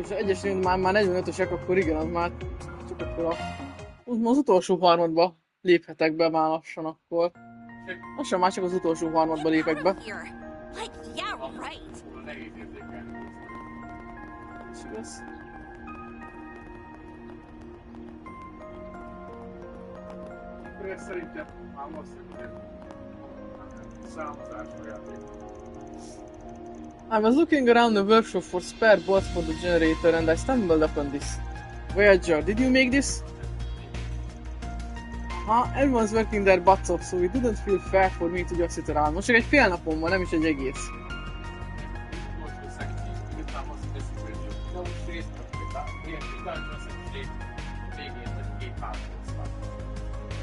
És egyes már 45-ösek, akkor igen, az már csak akkor az utolsó harmadba léphetek be már lassan akkor. Lassan már csak az utolsó harmadba lépek be. És igaz? Szerintem már most számozásra játék. I was looking around the workshop for spare boards for the generator and I stumbled upon this. Voyager, did you make this? Everyone's working their butts off, so it didn't feel fair for me to just sit around. Most csak egy fél napom van, nem is egy egész.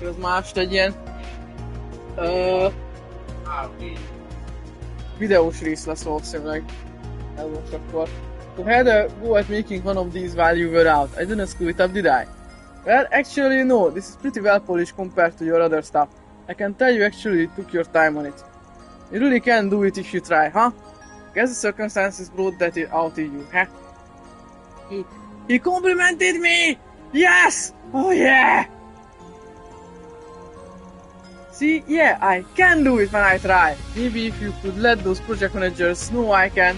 Ez mást egy ilyen videós rész lesz valószínűleg. Ez most akkor. So had a go at making one of these while you were out. I didn't screw it up, did I? Well, actually no, this is pretty well polished compared to your other stuff. I can tell you actually took your time on it. You really can do it if you try, huh? Guess the circumstances brought that out in you, huh? He complimented me! Yes! Oh yeah! See, yeah, I can do it when I try. Maybe if you could let those project managers know I can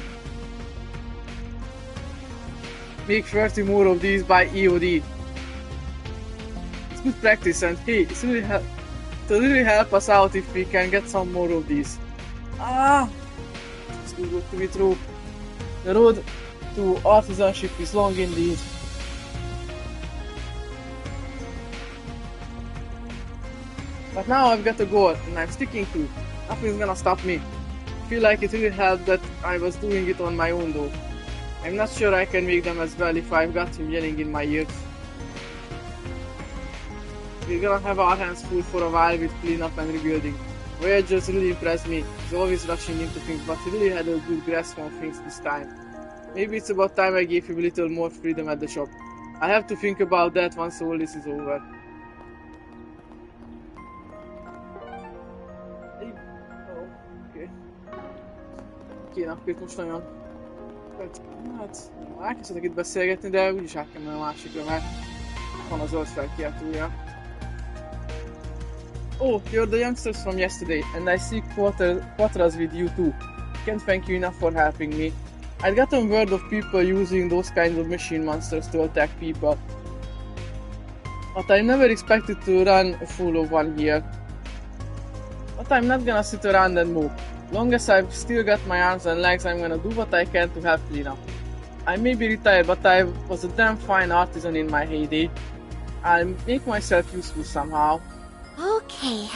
make 30 more of these by EOD. It's good practice and hey, it's really help us out if we can get some more of these. It's too good to be true. The road to artisanship is long indeed. But now I've got a goal and I'm sticking to it. Nothing's gonna stop me. I feel like it really helped that I was doing it on my own though. I'm not sure I can make them as well if I've got him yelling in my ears. We're gonna have our hands full for a while with cleanup and rebuilding. Voyager's really impressed me. He's always rushing into things, but he really had a good grasp on things this time. Maybe it's about time I gave him a little more freedom at the shop. I'll have to think about that once all this is over. Oké. Kéne akkor itt most nagyon... Hát, elkezdhetek itt beszélgetni, de úgyis át kell menni a másikra, mert van a zöld felkiáltója. Oh, you're the youngsters from yesterday, and I see Quatras with you too. Can't thank you enough for helping me. I'd gotten word of people using those kinds of machine monsters to attack people, but I never expected to run full of one here. But I'm not gonna sit around and move. Long as I've still got my arms and legs, I'm gonna do what I can to help clean up. I may be retired, but I was a damn fine artisan in my heyday. I'll make myself useful somehow. Okay.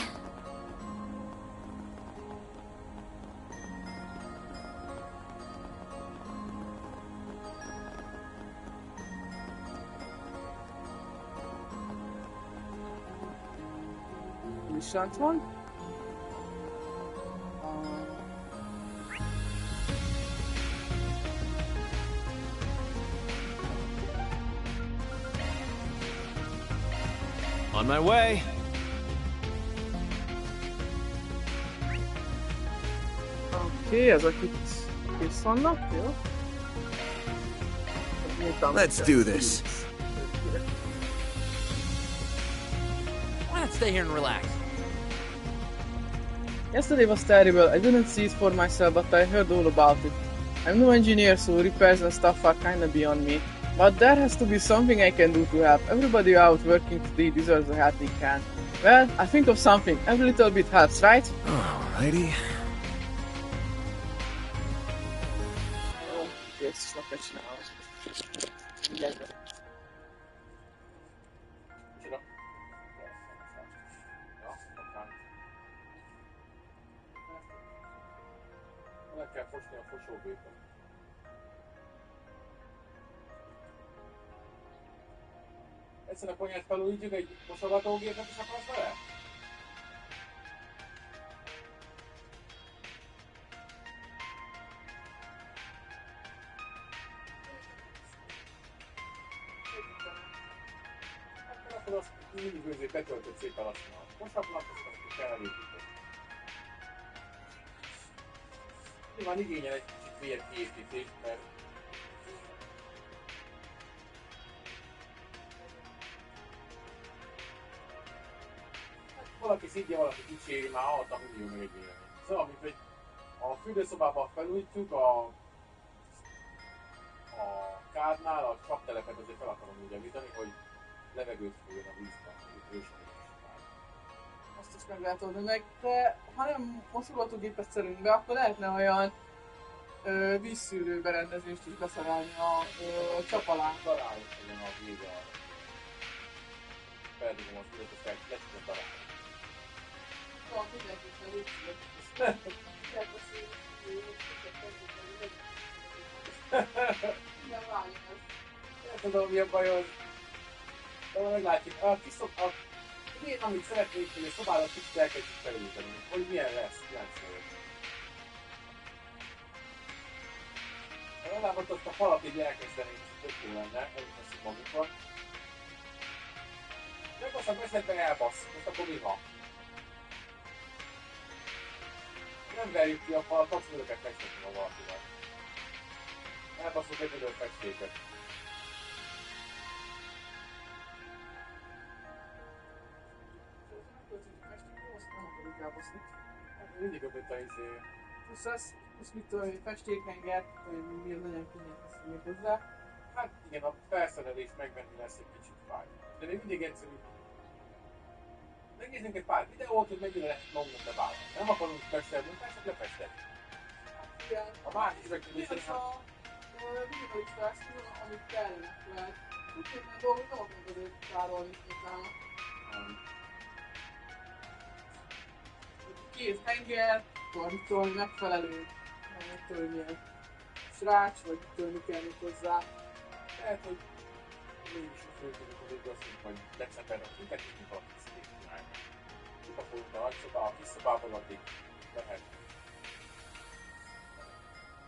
Viszont van. On my way. Oké, ezek itt kész vannak, jó? Let's do this. Why not stay here and relax? Yesterday was terrible. I didn't see it for myself, but I heard all about it. I'm no engineer, so repairs and stuff are kinda beyond me. But there has to be something I can do to help. Everybody out working today deserves the help they can. Well, I think of something. Every little bit helps, right? Alrighty. Jézus, meg kell csinálni. Gyere. Le kell fosni a fosógépet. Egyszer a konyhát felújítjuk, egy mosogatógépet is akarsz vele? Akkor azt mindig közé betöltött szépen lassan. Most akkor azt kell elépíteni. Nyilván igényel egy kicsit mélyebb kiépítést, mert valaki szidja, valaki dicséri, már hallottam millió meg egy vélemény. Szóval, mint hogy a fürdőszobában felújítjuk, a kádnál a csaptelepet azért fel akarom úgy javítani, hogy levegőt fújjon a vízben, hogy Azt is meg lehet oldani meg, de ha nem mosogatógépet szerünk be, akkor lehetne olyan vízszűrő berendezést is beszerelni a csap alá. Darálok legyen a vége arra. Feldugom az vizet, azt lecsikom darálok. Szóval mindenképpen úgy születik. Igen, várjuk ezt. Nem tudom, mi a bajod. De majd meglátjuk. Én amit szeretnék, hogy a szobádat kicsit elkezdjük felújítani. Hogy milyen lesz, kíváncsi vagyok. Ha legalább ott a falat így elkezdenénk, ez tök jó lenne, elveszünk magunkra. Meg aztán esetben elbasz, most akkor mi van? Nem verjük ki a falat, pacműröket festetni a valakivel. Elbaszunk egy időt festéket. Mindig öblött a izé. Plusz mit tudom, hogy festékhenget, hogy mi nagyon könnyen teszünk még hozzá. Hát igen, a felszerelés megvenni lesz egy kicsit fáj. De még mindig egyszerű. Megnézzünk egy pár videót, hogy mennyire lehet magunknak bevállalni. Nem akarunk festelni, csak lefesteni. Igen. A másik megnézni, ez a minimalista eszköz, amit kellene lehet. Úgy képen dolgok nem akarok azért tárolni utána. Két henger, akkor tudom, megfelelő, nem tudom, milyen srács, vagy tudom, mi kell még hozzá. lehet, hogy mégis a főződik, hogy azt mondjuk, hogy decemberben kitekintünk valaki szépen csinálni. Kipapolunk a nagyszobá, a kis szobában addig lehet.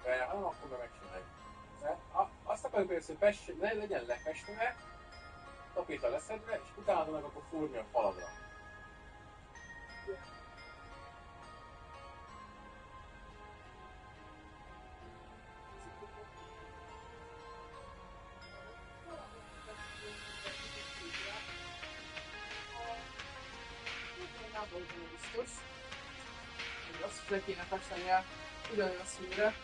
De ha nem, akkor meg megcsináljuk. Azt akarjuk először, hogy legyen lefestve, tapéta leszedve, és utána meg akkor fúrni a faladra. Nem vagyok benne biztos. Még azt is le kéne festeni el ugyanolyan színre.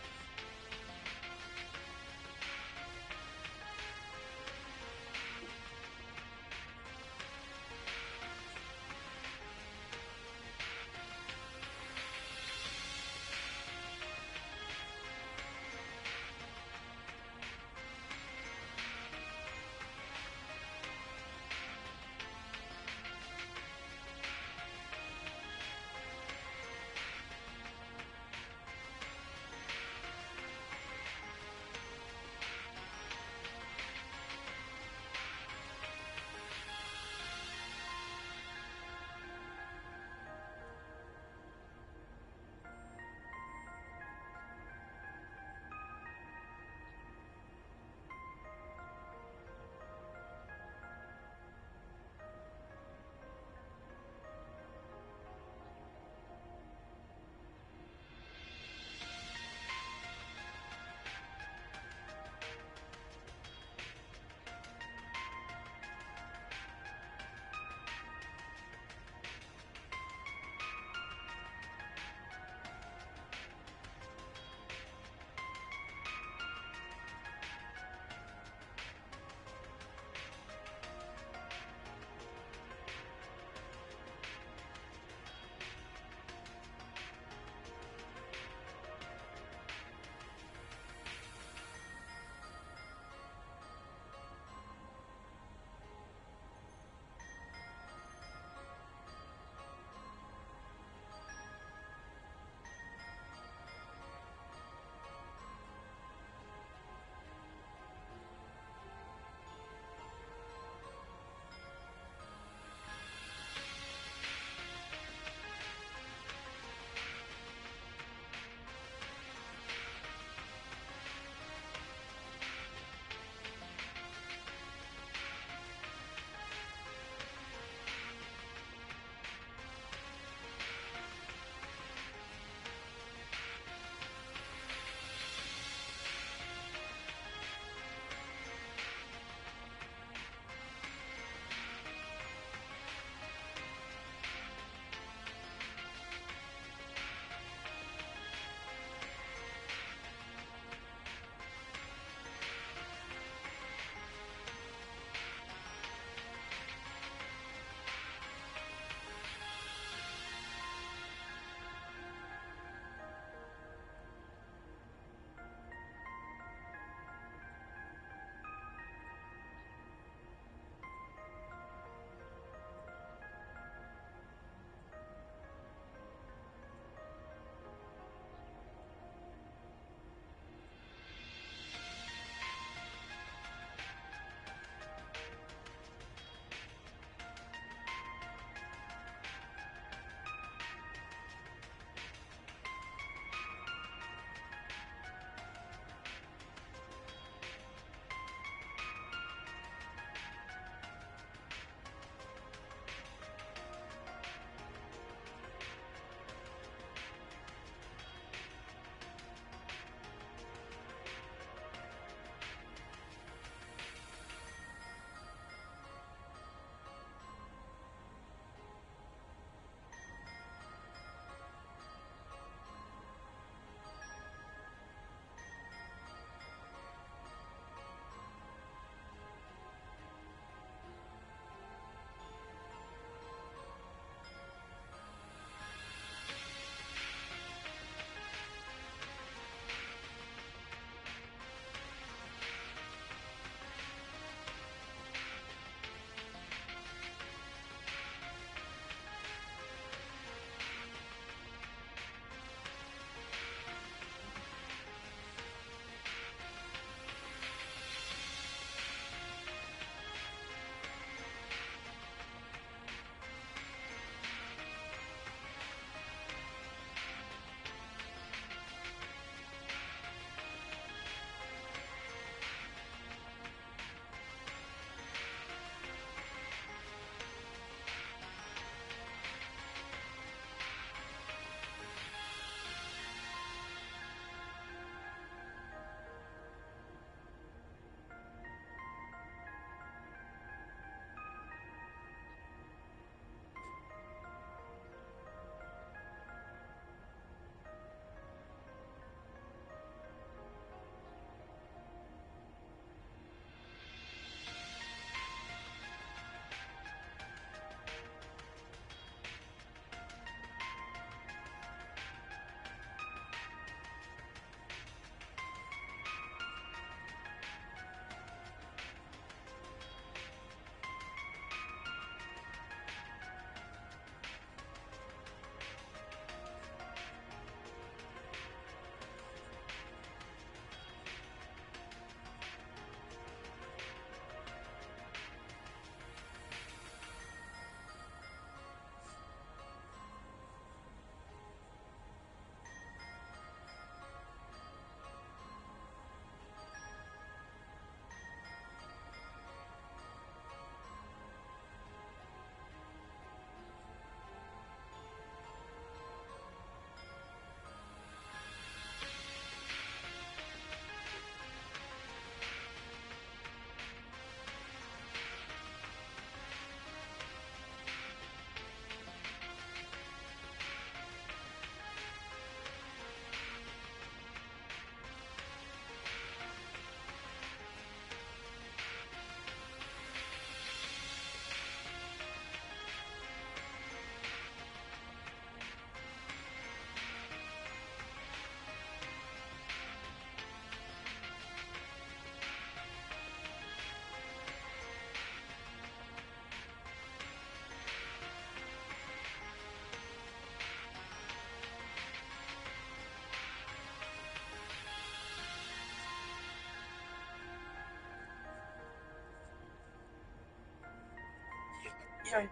Jaj.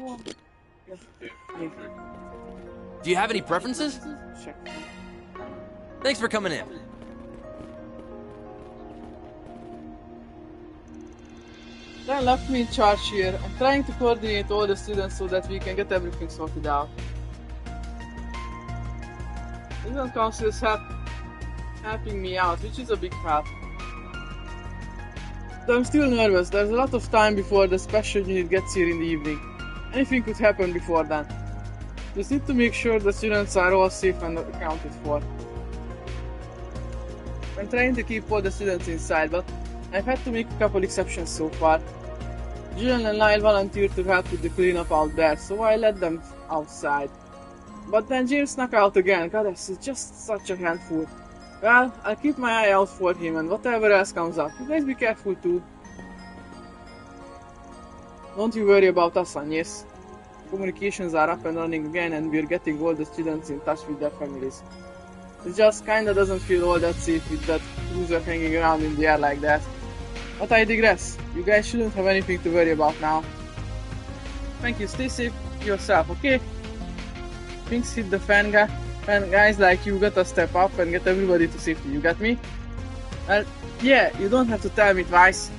Oh. Yeah. Do you have any preferences? Check. Thanks for coming in. Dan left me in charge here. I'm trying to coordinate all the students so that we can get everything sorted out. Student council is helping me out, which is a big help. But I'm still nervous. There's a lot of time before the special unit gets here in the evening. Anything could happen before then. Just need to make sure the students are all safe and accounted for. I'm trying to keep all the students inside, but I've had to make a couple exceptions so far. Jill and Lyle volunteered to help with the cleanup out there, so I let them outside. But then James snuck out again. God, this is just such a handful. Well, I'll keep my eye out for him and whatever else comes up. You guys be careful too. Don't you worry about us, Agnes. Communications are up and running again and we're getting all the students in touch with their families. It just kinda doesn't feel all that safe with that cruiser hanging around in the air like that. But I digress. You guys shouldn't have anything to worry about now. Thank you, stay safe yourself, okay? Things hit the fan, guys like you gotta step up and get everybody to safety, you got me? Well, yeah, you don't have to tell me twice.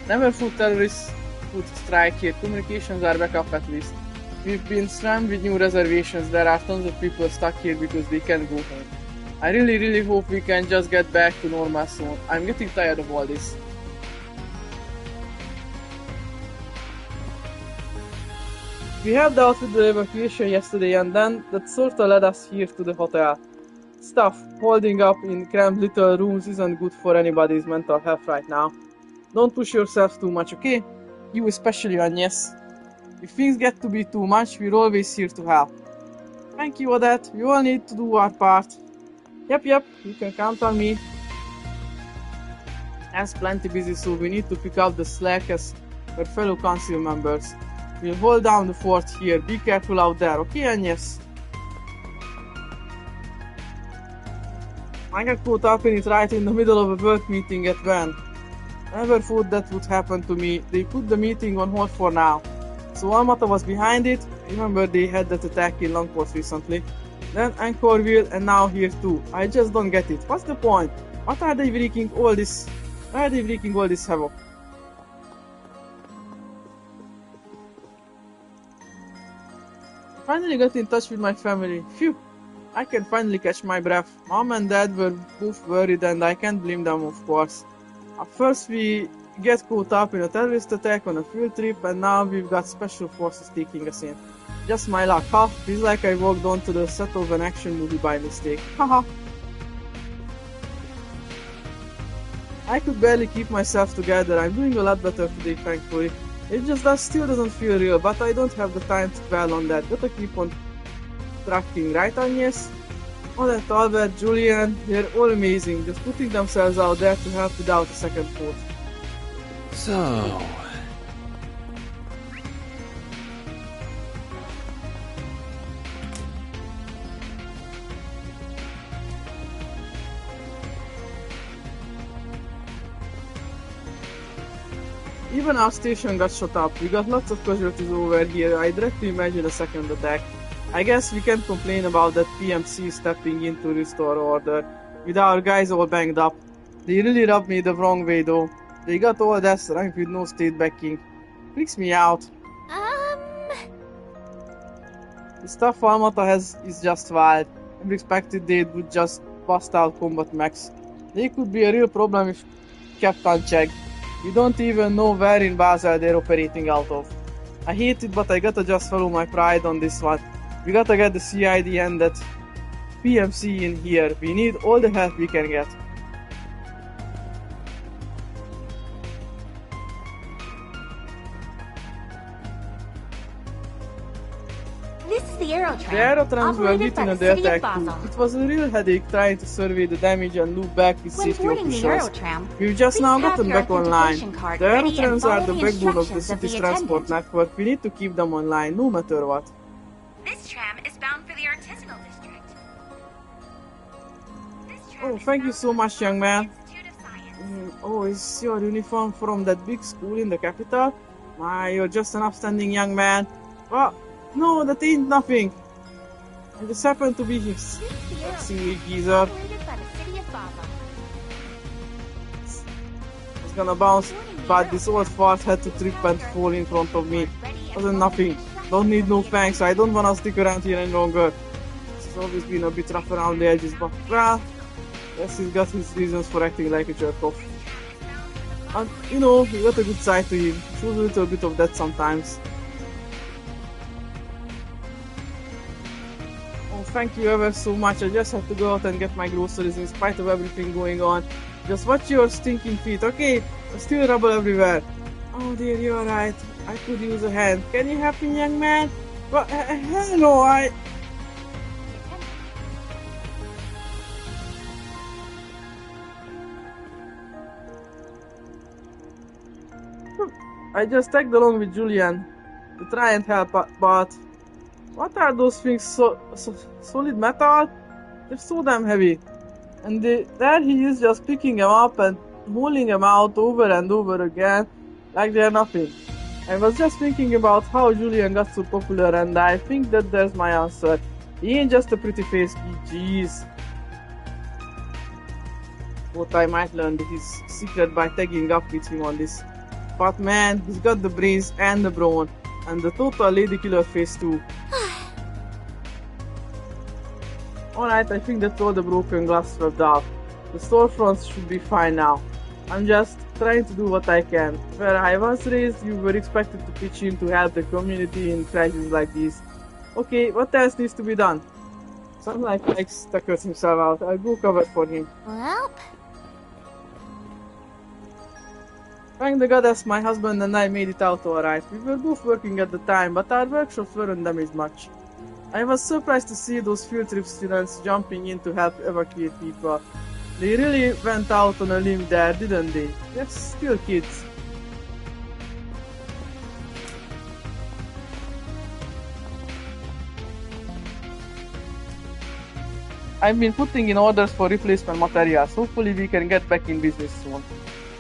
Never food terrorists would strike here. Communications are back up at least. We've been slammed with new reservations. There are tons of people stuck here because they can't go home. I really hope we can just get back to normal soon. I'm getting tired of all this. We helped out with the evacuation yesterday and then that sorta led us here to the hotel. Stuff holding up in cramped little rooms isn't good for anybody's mental health right now. Don't push yourself too much, okay? You especially, Agnes. If things get to be too much, we're always here to help. Thank you, Odette. We all need to do our part. Yep, you can count on me. Anne's plenty busy, so we need to pick up the slack as her fellow council members. We'll hold down the fort here. Be careful out there, okay, Agnes? I got caught up in it right in the middle of a work meeting at Van. Never thought that would happen to me. They put the meeting on hold for now. So Almata was behind it. Remember they had that attack in Longport recently. Then Anchorville and now here too. I just don't get it. What's the point? What are they wreaking all this? Why are they wreaking all this havoc? Finally got in touch with my family. Phew! I can finally catch my breath. Mom and Dad were both worried and I can't blame them, of course. At first we get caught up in a terrorist attack on a field trip and now we've got special forces taking us in. Just my luck, huh? Feels like I walked onto the set of an action movie by mistake. Haha. I could barely keep myself together. I'm doing a lot better today, thankfully. It just still doesn't feel real, but I don't have the time to dwell on that. Gotta keep on tracking, right, Agnes? Odette, Albert, Julian, they're all amazing, just putting themselves out there to help without a second thought. So... Even our station got shot up. We got lots of casualties over here. I directly imagine a second attack. I guess we can't complain about that PMC stepping in to restore order, with our guys all banged up. They really rubbed me the wrong way though. They got all that strength with no state backing. Freaks me out. The stuff Almata has is just wild. Never expected they would just bust out combat mechs. They could be a real problem if kept unchecked. We don't even know where in Basel they're operating out of. I hate it, but I gotta just follow my pride on this one. We gotta get the CID and that PMC in here. We need all the help we can get. This is the Aerotram. The Aerotrams were operated hit by in the a city of attack too. Basel. It was a real headache trying to survey the damage and loop back with When safety boarding the officials. Aerotram, We've just please now have gotten your back online. authentication card The ready and Aerotrams are follow the the backbone of the instructions of city's the transport attendant. network. We need to keep them online, no matter what. This tram is bound for the artisanal district. Oh, thank you so much, young man. Oh, is your uniform from that big school in the capital? My, you're just an upstanding young man. Well, no, that ain't nothing. I just happen to be his. Let's see, geezer. Populated by the city of Baba. It's gonna bounce, but this old fart had to trip and fall in front of me. Wasn't nothing. Don't need no thanks. I don't wanna stick around here any longer. It's always been a bit rough around the edges, but well, yes, he's got his reasons for acting like a jerk off. And you know, he got a good side to him. Shows a little bit of that sometimes. Oh, thank you ever so much. I just have to go out and get my groceries in spite of everything going on. Just watch your stinking feet, okay? There's still rubble everywhere. Oh dear, you're right. I could use a hand. Can you help me, young man? Well, hell no, I just tagged along with Julian to try and help, but what are those things? Solid metal? They're so damn heavy. And there he is just picking them up and pulling them out over and over again like they're nothing. I was just thinking about how Julian got so popular, and I think that there's my answer. He ain't just a pretty face, jeez. What I might learn his secret by tagging up with him on this. But man, he's got the brains and the brawn, and the total lady killer face too. Alright, I think that's all the broken glass swept out. The storefronts should be fine now. I'm just trying to do what I can. Where I was raised, you were expected to pitch in to help the community in crises like these. Okay, what else needs to be done? Sounds like Mike tuckers himself out. I'll go cover for him. Well, Thank the goddess, my husband and I made it out alright. We were both working at the time, but our workshops weren't damaged much. I was surprised to see those field trip students jumping in to help evacuate people. They really went out on a limb there, didn't they? They're still kids. I've been putting in orders for replacement materials. Hopefully we can get back in business soon.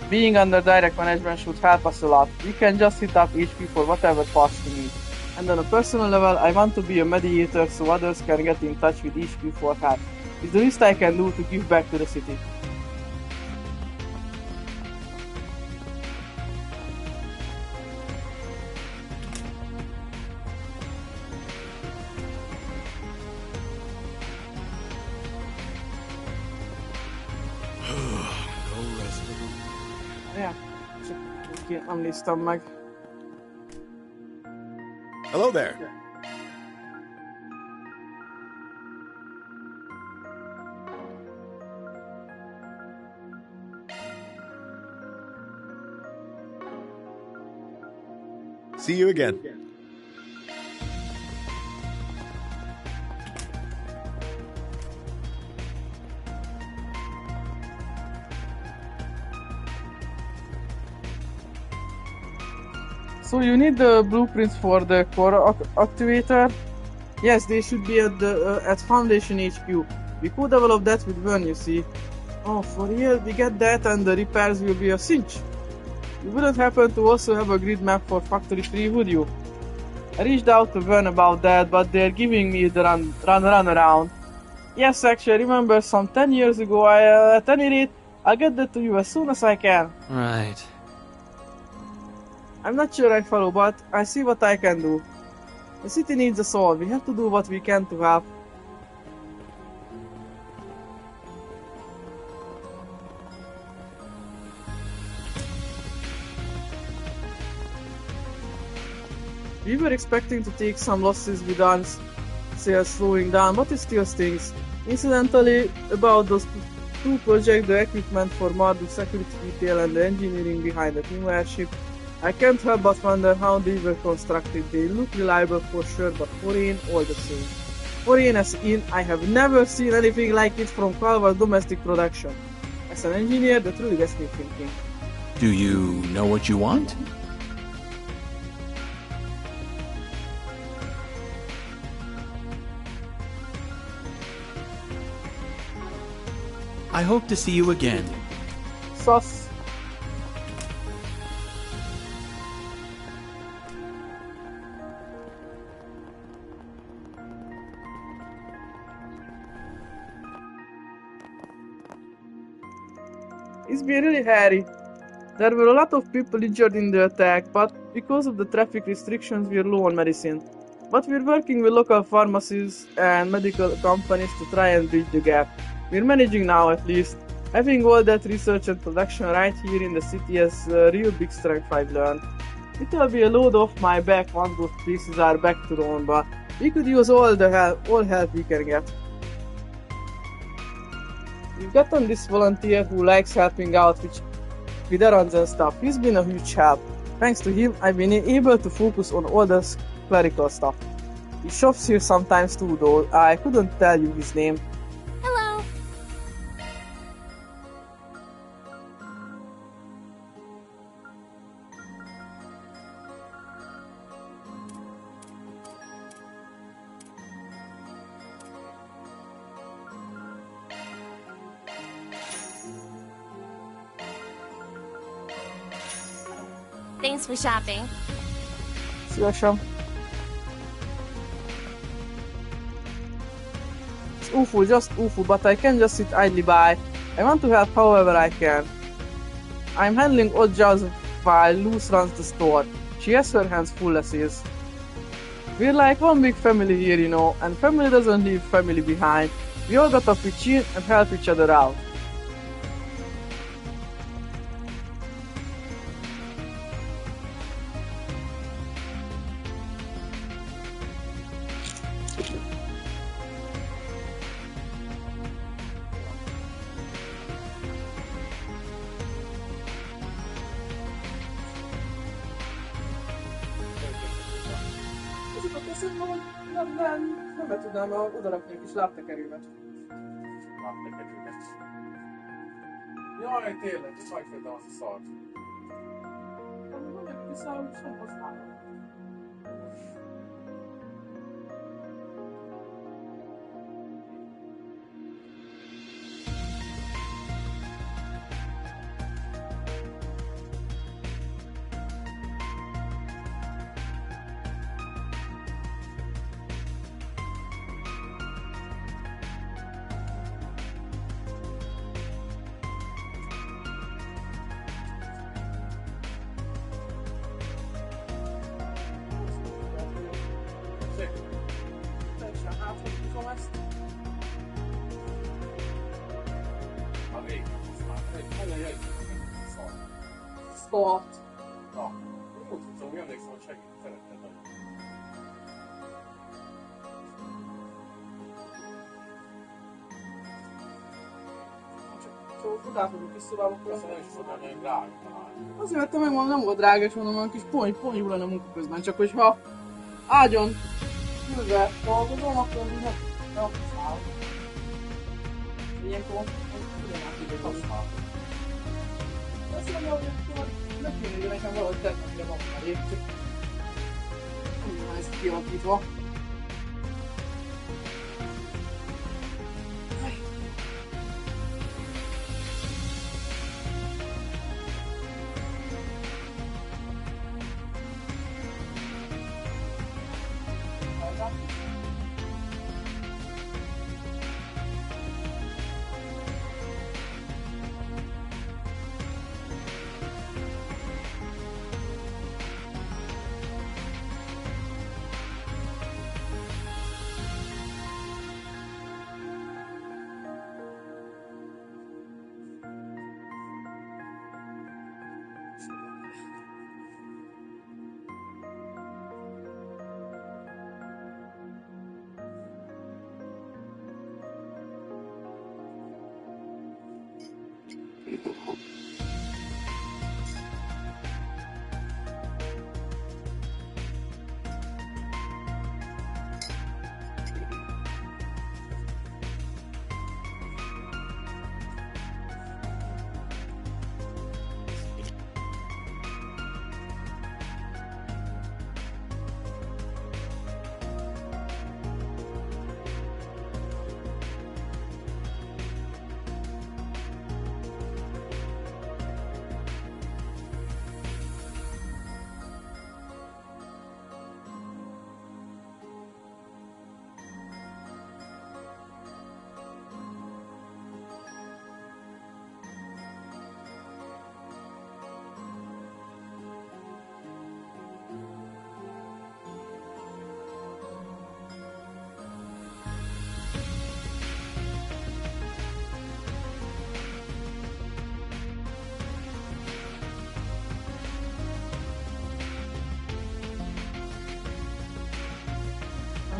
Being under direct management should help us a lot. We can just hit up HP for whatever parts we need. And on a personal level, I want to be a mediator so others can get in touch with HP for help. It's the least I can do to give back to the city. Ja, csak nem néztem meg. Hello there. See you again. So you need the blueprints for the core activator? Yes, they should be at Foundation HQ. We could develop that with Vern, you see. Oh, for real? We get that and the repairs will be a cinch. You wouldn't happen to also have a grid map for Factory 3, would you? I reached out to Vern about that, but they're giving me the run around. Yes, actually, I remember some 10 years ago. At any rate, I'll get that to you as soon as I can. Right. I'm not sure I follow, but I see what I can do. The city needs us all. We have to do what we can to help. We were expecting to take some losses with arms sales slowing down, but it still stings. Incidentally, about those two projects, the equipment for Marduk's security detail and the engineering behind the new airship, I can't help but wonder how they were constructed. They look reliable for sure, but foreign all the same. Foreign as in, I have never seen anything like it from Calva's domestic production. As an engineer, that really gets me thinking. Do you know what you want? I hope to see you again. Sus. It's been really hairy. There were a lot of people injured in the attack, but because of the traffic restrictions, we're low on medicine. But we're working with local pharmacies and medical companies to try and bridge the gap. We're managing now, at least. Having all that research and production right here in the city is a real big strength I've learned. It'll be a load off my back once those places are back to normal, but we could use all help we can get. We've gotten this volunteer who likes helping out with errands and stuff. He's been a huge help. Thanks to him, I've been able to focus on all the clerical stuff. He shops here sometimes too, though I couldn't tell you his name. Hello. Thanks for shopping. Szívesen. It's awful, just awful, but I can't just sit idly by. I want to help however I can. I'm handling odd jobs while Luz runs the store. She has her hands full as is. We're like one big family here, you know, and family doesn't leave family behind. We all got to pitch in and help each other out. Nem tudnám odarakni egy kis lábtekerőmet. Lábtekerőket. Jaj, tényleg, és megféltem azt a szart. Nem vissza, sem használom. Teljesen hátrahúzom ezt. A végén használom. Egy szart. Start. Na, úgy tudtam, hogy emlékszem, hogy szeretnéd nagyon. Csak utálkozok is szobába. Aztán nem is tudom, hogy drága talán. Azért vettem meg, mondom, nem volt drága, és mondom, olyan kis ponyú lenne munka közben. Csak hogyha ágyon ülve dolgozom, akkor nem használom. Ilyenkor ugyanás így használom. Azt mondja, hogy akkor ne kéne, hogy nekem valahogy tettem, de van már ég, csak nem van ezt kialakítva.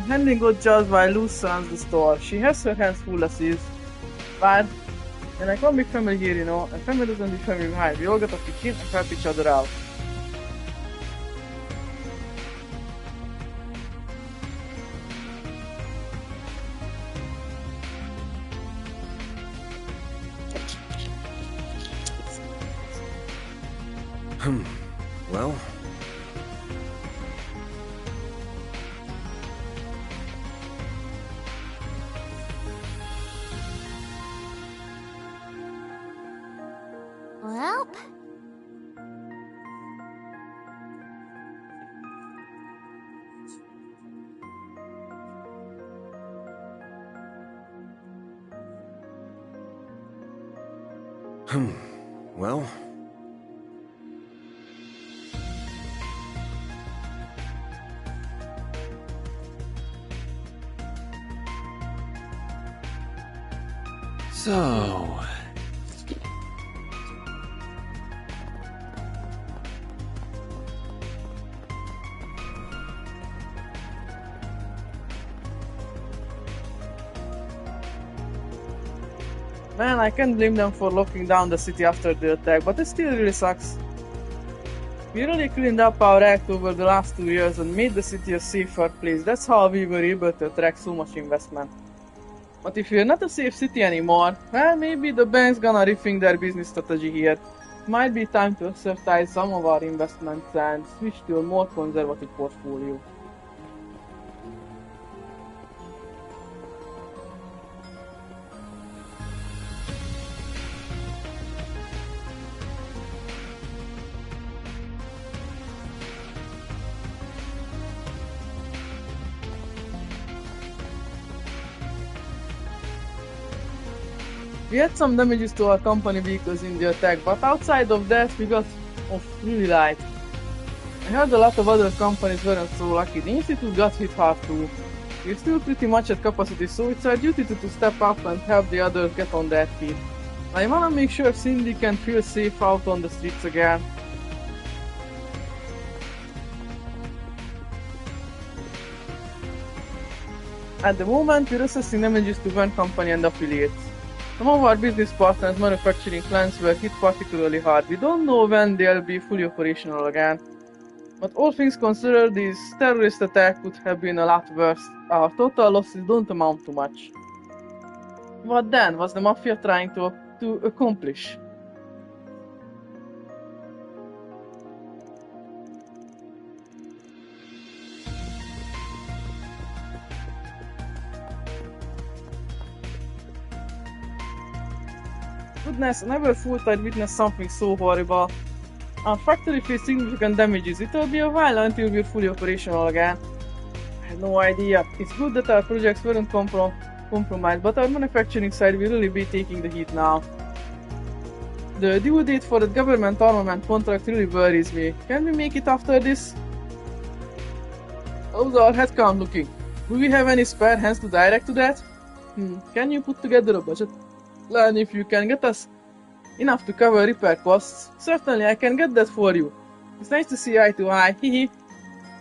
I'm handing out jobs while Luz runs the store. She has her hands full as is. But, and I can't be family here, you know, and family doesn't be family behind. We all gotta pitch in and help each other out. Well, Well, well. So, Man, I can't blame them for locking down the city after the attack, but it still really sucks. We really cleaned up our act over the last 2 years and made the city a safer place. That's how we were able to attract so much investment. But if we're not a safe city anymore, well, maybe the bank's gonna rethink their business strategy here. It might be time to exercise some of our investments and switch to a more conservative portfolio. We had some damages to our company vehicles in the attack, but outside of that we got off really light. I heard a lot of other companies weren't so lucky. The Institute got hit hard too. We're still pretty much at capacity, so it's our duty to step up and help the others get on their feet. I wanna make sure Cindy can feel safe out on the streets again. At the moment, we're assessing damages to one company and affiliates. Some of our business partners' manufacturing plants were hit particularly hard. We don't know when they'll be fully operational again. But all things considered, this terrorist attack could have been a lot worse. Our total losses don't amount to much. What then was the Mafia trying to accomplish? Goodness, I never thought I'd witness something so horrible. Our factory faced significant damages. It'll be a while until we're fully operational again. I had no idea. It's good that our projects weren't compromised, but our manufacturing side will really be taking the heat now. The due date for the government armament contract really worries me. Can we make it after this? How's our headcount looking? Do we have any spare hands to direct to that? Can you put together a budget plan if you can get us enough to cover repair costs? Certainly, I can get that for you. It's nice to see eye to eye, hehe.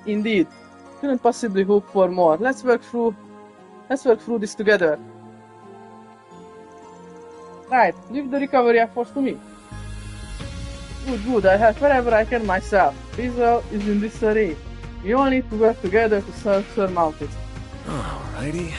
Indeed. Couldn't possibly hope for more. Let's work through this together. Right, leave the recovery efforts to me. Good, I'll help wherever I can myself. Rizal is in disarray. We all need to work together to surmount it. Alrighty.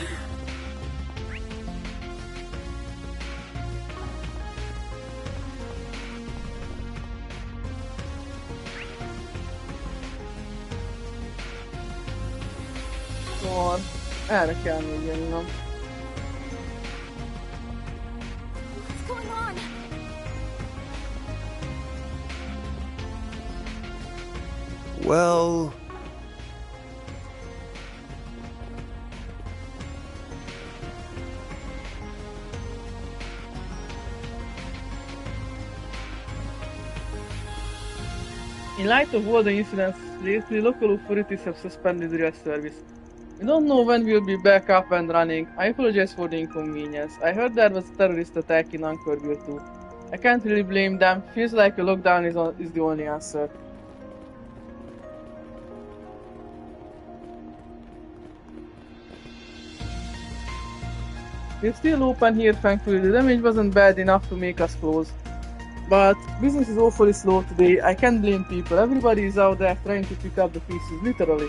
Szóval erre kell még jönnöm. what's going on? Well... In light of all the incidents lately, local authorities have suspended rail service. We don't know when we'll be back up and running. I apologize for the inconvenience. I heard there was a terrorist attack in Anchorville too. I can't really blame them. Feels like a lockdown is the only answer. We're still open here, thankfully. The damage wasn't bad enough to make us close. But business is awfully slow today. I can't blame people. Everybody is out there trying to pick up the pieces, literally.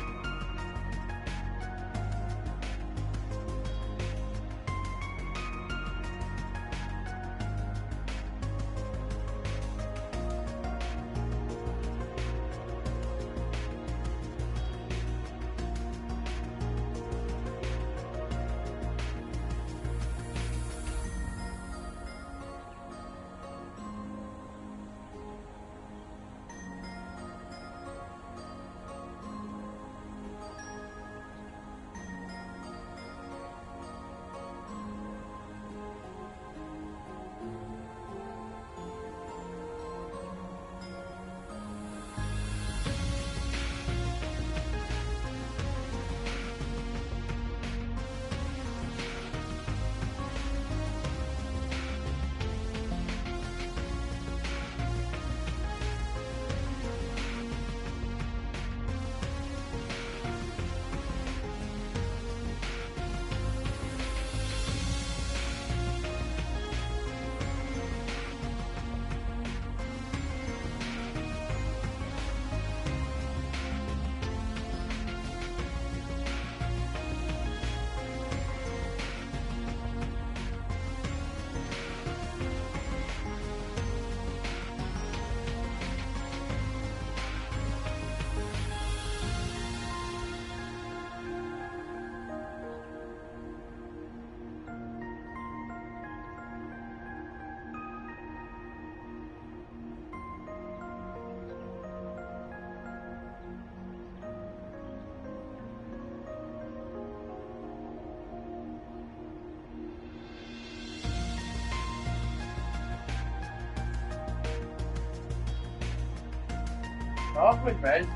Na, hogy megy?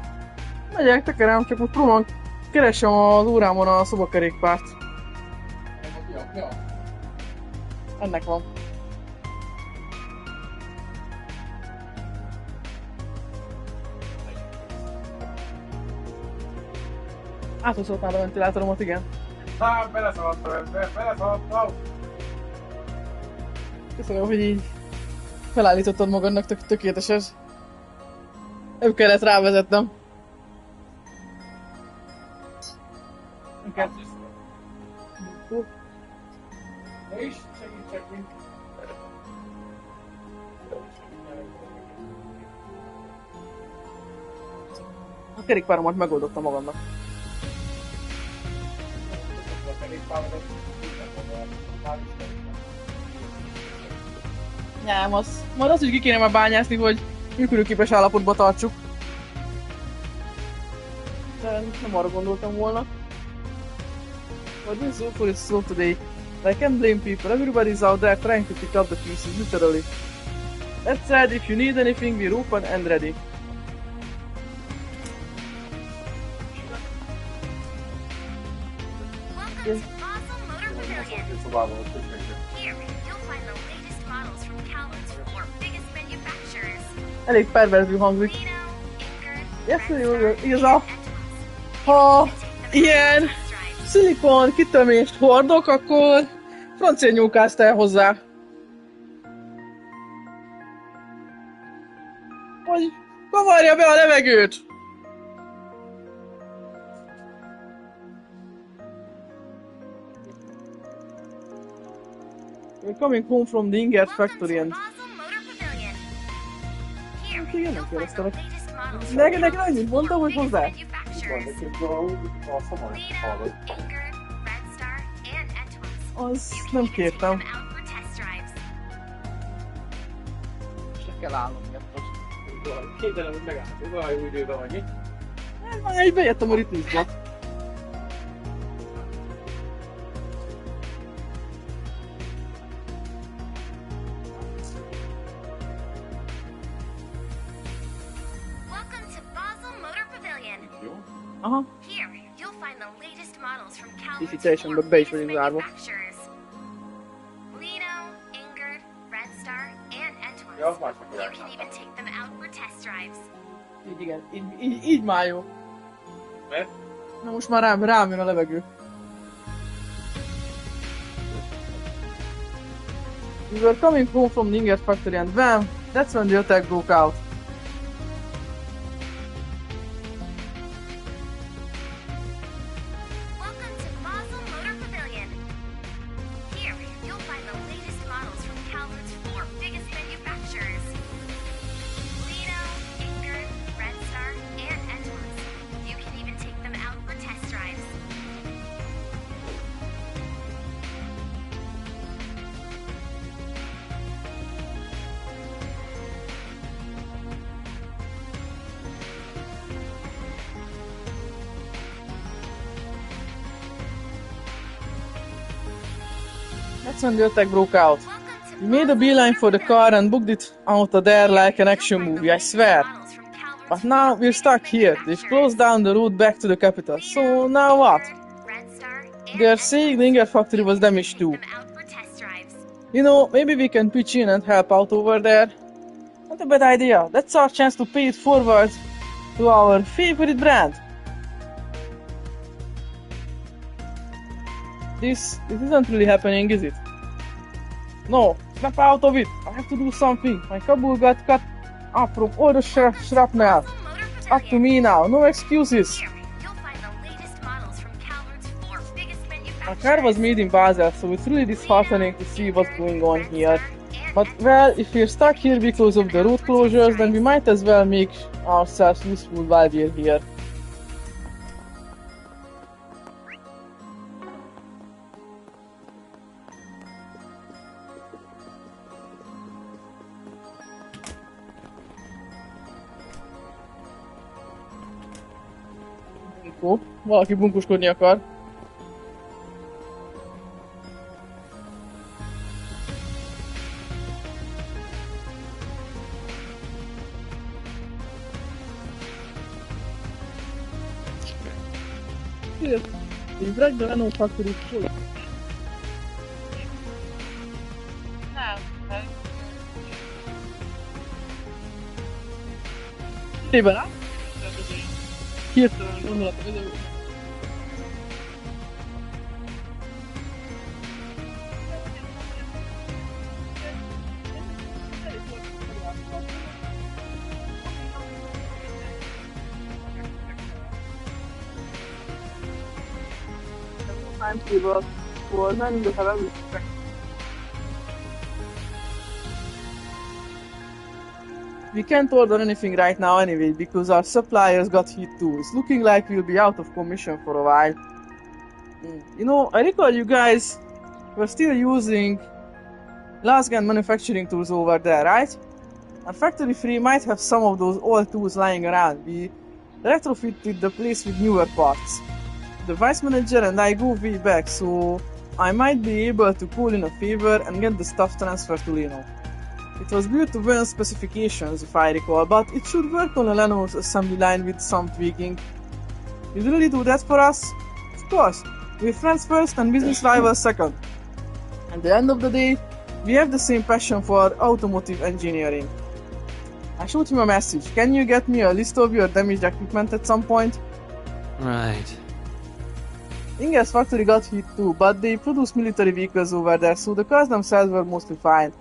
Megyek, tekerem, csak most próbálom keresem az órámon a szobakerékpárt. Ja. Ennek van. Átúszoltál a ventilátoromat, igen. Beleszaladtam ebbe, beleszaladtam! Köszönöm, hogy így felállítottad magadnak, tökéletes ez. Nem kellett rávezetnem. Hát ne is segítsek, mint... A kerékpáromat megoldottam magamnak. Nem, az... Majd azt is ki kéne már bányászni, hogy működőképes állapotba tartsuk. De nem arra gondoltam volna. But this awful is slow today. I can't blame people. Everybody's out there trying to pick up the pieces, literally. That said, if you need anything, we're open and ready. Welcome to Fossil Motor Pavilion. Here, you'll find the latest models from Calvin's four biggest manufacturers. Elég perverző hangzik. Lino, Ingrid, Yes, igaza. Ha ilyen szilikon kitömést hordok, akkor francia nyúlkázz el hozzá. Hogy kavarja be a levegőt! We're coming home from the Ingert factory and... Igen, nem kérdeztelek. Neked annyit mondtam, hogy hozzá. Az nem kértem. Se kell állnom miatt. Képzelem, hogy megálltunk, olyan jó időben vagy. Már így bejöttem a ritmusba. Aha. Így itt teljesen be is vagyunk zárva. Lino, Ingrid, Red Star, and Antoine. Ja, már csak You can even take them out for test drives. Így igen, így már jó. Mert? Na most már rám jön a levegő. We were coming home from the ingot factory and bam, that's when the attack broke out. Welcome to Basel Motor Pavilion. Here, you'll find the latest models from Calvert's 4 biggest manufacturers. Lino, Inger, Red Star, and Edgeworth. You can even take them out for test drives. That's when the attack broke out. Welcome to We made a Basel beeline Motor for the Pavilion. car and booked it out of there like an action You'll find the movie, I latest swear. models from Calvert's But now 4 we're biggest stuck here. They've manufacturers. closed down the route back to the capital. So now what? Red Star, and They're saying the Edgeworth. ingot factory You was can even damaged take too. them out for test drives. You know, maybe we can pitch in and help out over there. Not a bad idea. That's our chance to pay it forward to our favorite brand. This isn't really happening, is it? No, snap out of it. I have to do something. My Kabul got cut up from all the shrapnel. Basel Motor Up to Pavilion. me now, no excuses. Here, you'll find the latest models from Calvert's 4 biggest My manufacturers. car was made in Basel, so it's really disheartening to see what's going on here. But well, if we're stuck here because of the road closures, then we might as well make ourselves useful while we're here. Bunkó. Valaki bunkoskodni akar. Here, you break the Renault factory full. Tében át? Hirtelen gondolatok, ez a... Timetable for manning the Hawaii. We can't order anything right now anyway because our suppliers got hit too. It's looking like we'll be out of commission for a while. You know, I recall you guys were still using Lasgan manufacturing tools over there, right? And Factory 3 might have some of those old tools lying around. We retrofitted the place with newer parts. The vice manager and I go way back, so I might be able to call in a favor and get the stuff transferred to Leno. It was built to Vern's specifications, if I recall, but it should work on a Leno's assembly line with some tweaking. You'd really do that for us? Of course. We're friends first and business rivals second. At the end of the day, we have the same passion for automotive engineering. I shot him a message. Can you get me a list of your damaged equipment at some point? Right. Inger's factory got hit too, but they produce military vehicles over there, so the cars themselves were mostly fine.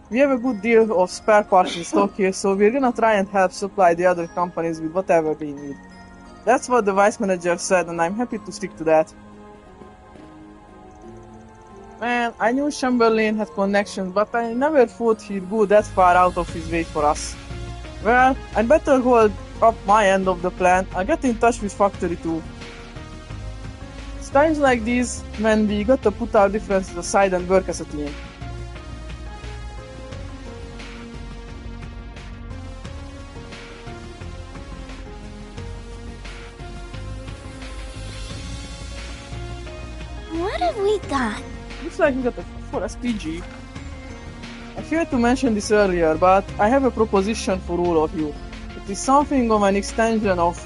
We have a good deal of spare parts in stock here, so we're gonna try and help supply the other companies with whatever they need. That's what the vice manager said, and I'm happy to stick to that. Man, I knew Chamberlain had connections, but I never thought he'd go that far out of his way for us. Well, I'd better hold up my end of the plan. I'll get in touch with Factory 2. It's times like these when we gotta put our differences aside and work as a team. What have we got? Looks like we got a 4 SPG. I failed to mention this earlier, but I have a proposition for all of you. It is something of an extension of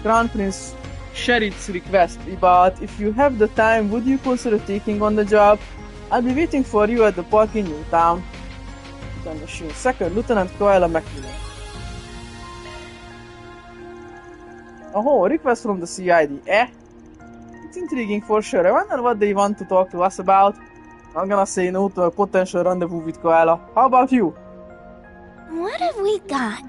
Crown Prince Sherid's request, but if you have the time, would you consider taking on the job? I'll be waiting for you at the park in Newtown. Machine. Second, Lieutenant Koala McNeil. Oh, request from the CID, eh? It's intriguing for sure. I wonder what they want to talk to us about. I'm gonna say no to a potential rendezvous with Koala. How about you? What have we got?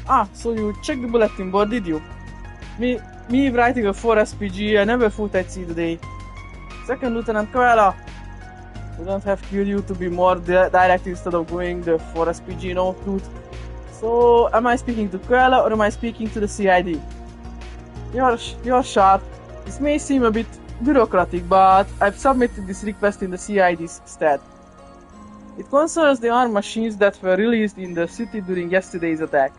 Ah, so you checked the bulletin board, did you? Me writing a 4 SPG, I never thought I'd see the day. Second Lieutenant Koala, we don't have killed you to be more direct instead of going the 4 SPG no route. So, am I speaking to Koala or am I speaking to the CID? You're sharp. This may seem a bit bureaucratic, but I've submitted this request in the CID's stead. It concerns the armed machines that were released in the city during yesterday's attack.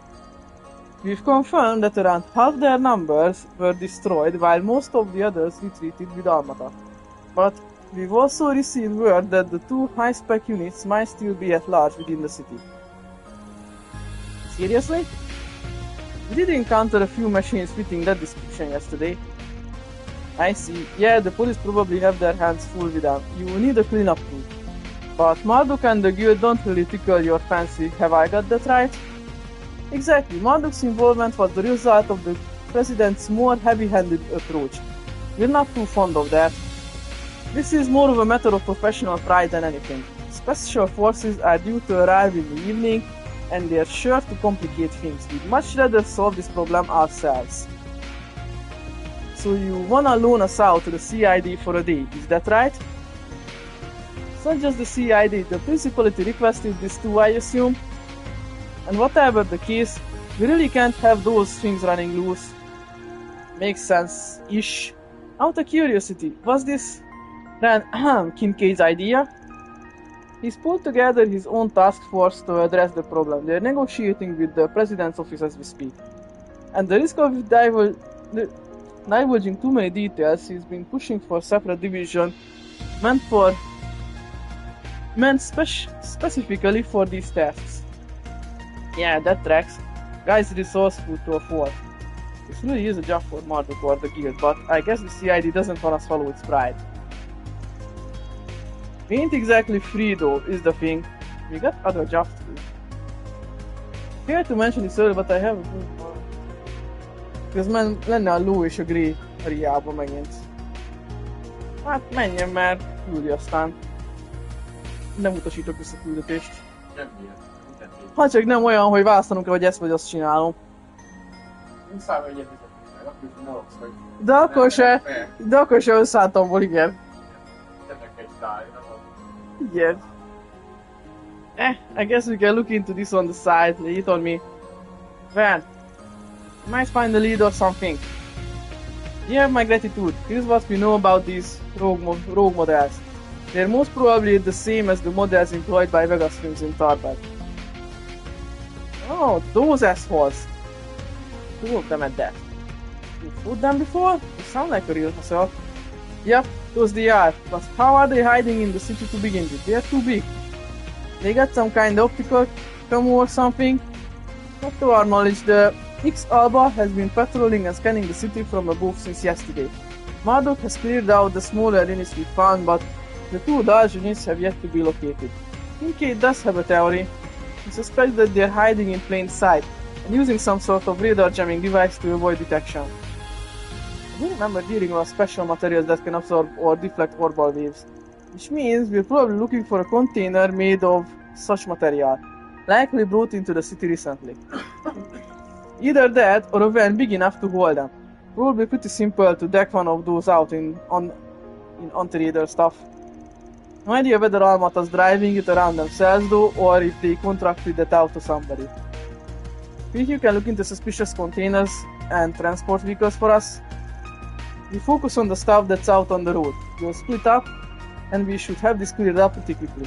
We've confirmed that around half their numbers were destroyed while most of the others retreated with Armata. But we've also received word that the 2 high-spec units might still be at large within the city. Seriously? We did encounter a few machines fitting that description yesterday. I see. Yeah, the police probably have their hands full with them. You need a cleanup crew. But Marduk and the guild don't really tickle your fancy, have I got that right? Exactly, Marduk's involvement was the result of the president's more heavy-handed approach. We're not too fond of that. This is more of a matter of professional pride than anything. Special forces are due to arrive in the evening, and they're sure to complicate things. We'd much rather solve this problem ourselves. So you wanna loan us out to the CID for a day, is that right? It's not just the CID, the Principality requested this too, I assume? And whatever the case, we really can't have those things running loose. Makes sense-ish. Out of curiosity, was this Kincaid's idea? He's pulled together his own task force to address the problem. They're negotiating with the president's office as we speak. And the risk of divulging too many details, he's been pushing for a separate division meant specifically for these tasks. Yeah, that tracks. Guy's resourceful to a fault. This really is a job for Marduk or the guild, but I guess the CID doesn't want to swallow its pride. We ain't exactly free though, is the thing. We got other jobs to do. I had to mention this earlier, but I have a good one. Közben lenne a ló és a grey a riába megint. Hát menjen már, küldi aztán. Nem utasítok visszaküldetést. Ha csak nem olyan, hogy választanunk kell, hogy ezt vagy azt csinálom. De akkor se összeálltamból, igen. Igen. I guess we can look into this on the side. He told me, Van, you might find a lead or something. You have my gratitude. Here's what we know about these rogue models. They're most probably the same as the models employed by Vegas Films in Tarbet. Oh, those assholes. Who of them at that? You fought them before? You sound like a real hustle. Yep, those they are. But how are they hiding in the city to begin with? They're too big. They got some kind of optical camo or something? Not to our knowledge, the X-Alba has been patrolling and scanning the city from above since yesterday. Marduk has cleared out the smaller units we found, but the 2 large units have yet to be located. Kincaid does have a theory. He suspects that they're hiding in plain sight and using some sort of radar jamming device to avoid detection. I do remember hearing about special materials that can absorb or deflect orbital waves, which means we're probably looking for a container made of such material, likely brought into the city recently. Either that or a van big enough to hold them. Probably pretty simple to deck one of those out in anti-radar stuff. No idea whether Almata's driving it around themselves though, or if they contracted that out to somebody. Think you can look into suspicious containers and transport vehicles for us? We focus on the stuff that's out on the road. We'll split up, and we should have this cleared up pretty quickly.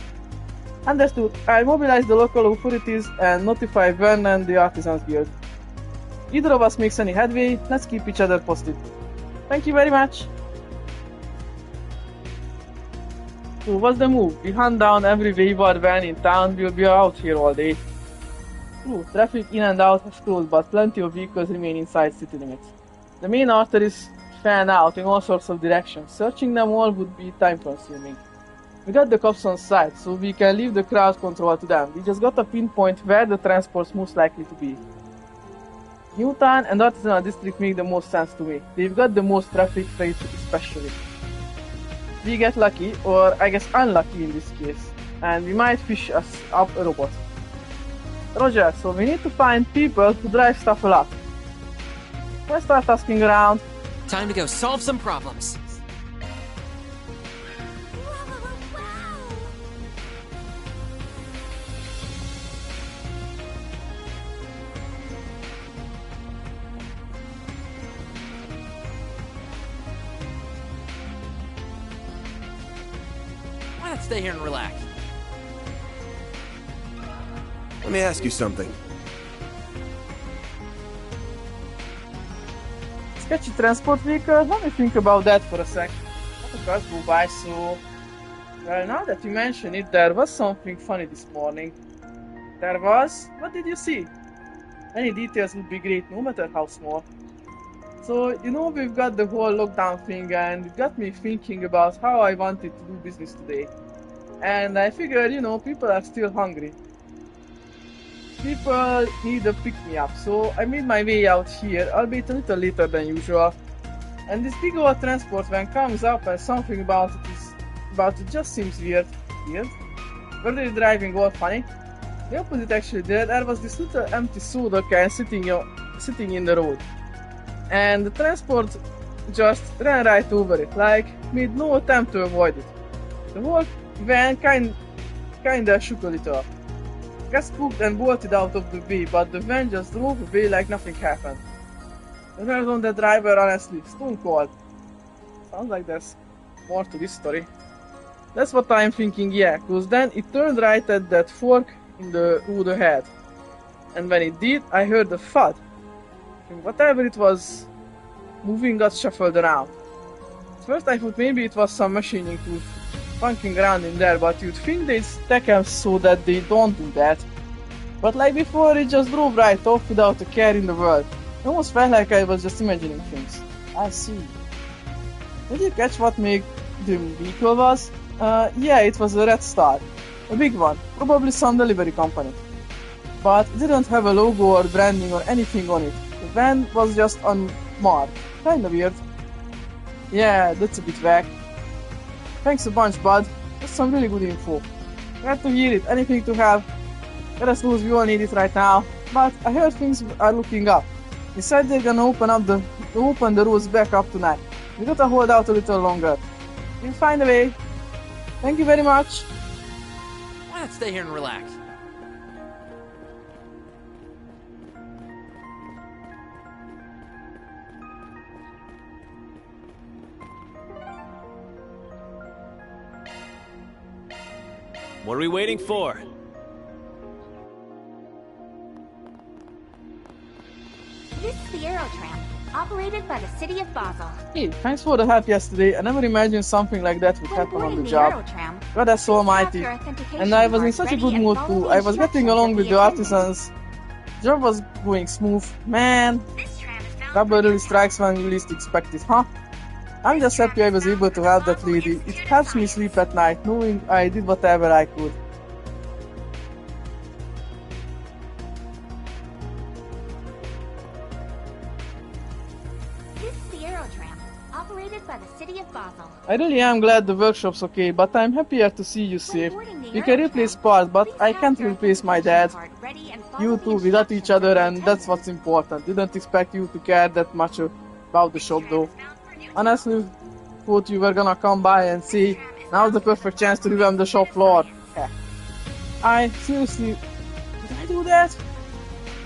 Understood. I'll mobilize the local authorities and notify Vern and the Artisans Guild. Either of us makes any headway, let's keep each other posted. Thank you very much! So what's the move? We hunt down every wayward van in town, we'll be out here all day. True, traffic in and out has closed, but plenty of vehicles remain inside city limits. The main arteries fan out in all sorts of directions. Searching them all would be time consuming. We got the cops on site, so we can leave the crowd control to them. We just gotta pinpoint where the transport's most likely to be. Newtown and Artisanal District make the most sense to me. They've got the most traffic rate especially. We get lucky, or I guess unlucky in this case, and we might fish us up a robot. Roger, so we need to find people who drive stuff a lot. Let's start asking around. Time to go solve some problems. Why not stay here and relax? Let me ask you something. Sketchy transport vehicle? Let me think about that for a sec. Let the cars go by, so... Well, now that you mention it, there was something funny this morning. There was? What did you see? Any details would be great, no matter how small. So, you know, we've got the whole lockdown thing, and it got me thinking about how I wanted to do business today. And I figured, you know, people are still hungry. People need a pick-me-up, so I made my way out here, albeit a little later than usual. And this big old transport van comes up and something about it just seems weird. Weird? Were they driving all funny? The opposite actually, there was this little empty soda can sitting in the road. And the transport just ran right over it, like made no attempt to avoid it. The whole van kinda shook a little. Got spooked and bolted out of the way, but the van just drove away like nothing happened. The nerves on the driver, honestly, stone cold. Sounds like there's more to this story. That's what I'm thinking, yeah, cause then it turned right at that fork in the road ahead. And when it did, I heard a thud. And whatever it was moving got shuffled around. At first I thought maybe it was some machining tool funking around in there, but you'd think they'd stack them so that they don't do that. But like before, it just drove right off without a care in the world. It almost felt like I was just imagining things. I see. Did you catch what make the vehicle was? Yeah, it was a Red Star. A big one, probably some delivery company. But it didn't have a logo or branding or anything on it. The van was just unmarked. Kinda weird. Yeah, that's a bit wack. Thanks a bunch, bud. That's some really good info. Glad to hear it. Anything to help? Let us lose, we all need it right now. But I heard things are looking up. They said they're gonna open the roads back up tonight. We gotta hold out a little longer. We'll find a way. Thank you very much. Why not stay here and relax? What are we waiting for? This is the Aerotram, operated by the city of Basel. Hey, thanks for the help yesterday. I never imagined something like that would When happen on boarding the the job. Aerotram, God, that's so almighty. your authentication And I was in card such a ready good and mood follow too. the I was getting instructions along of with the the attendant. artisans. Job was going smooth. Man, This tram is bound trouble for really Newtown. strikes when you least expect it, huh? I'm just happy I was able to help that lady. It helps me sleep at night, knowing I did whatever I could. This is the Aerotram, operated by the city of Basel. I really am glad the workshop's okay, but I'm happier to see you safe. When boarding the You can Aerotram, replace parts, but please I have can't your replace my dad. authentication card ready and follow You the two, we got each instructions other, of the and that's attendant. what's important. Didn't expect you to care that much about the shop though. Honestly, thought you were gonna come by and see, now's the perfect chance to revamp the shop floor. Heh. I seriously, did I do that?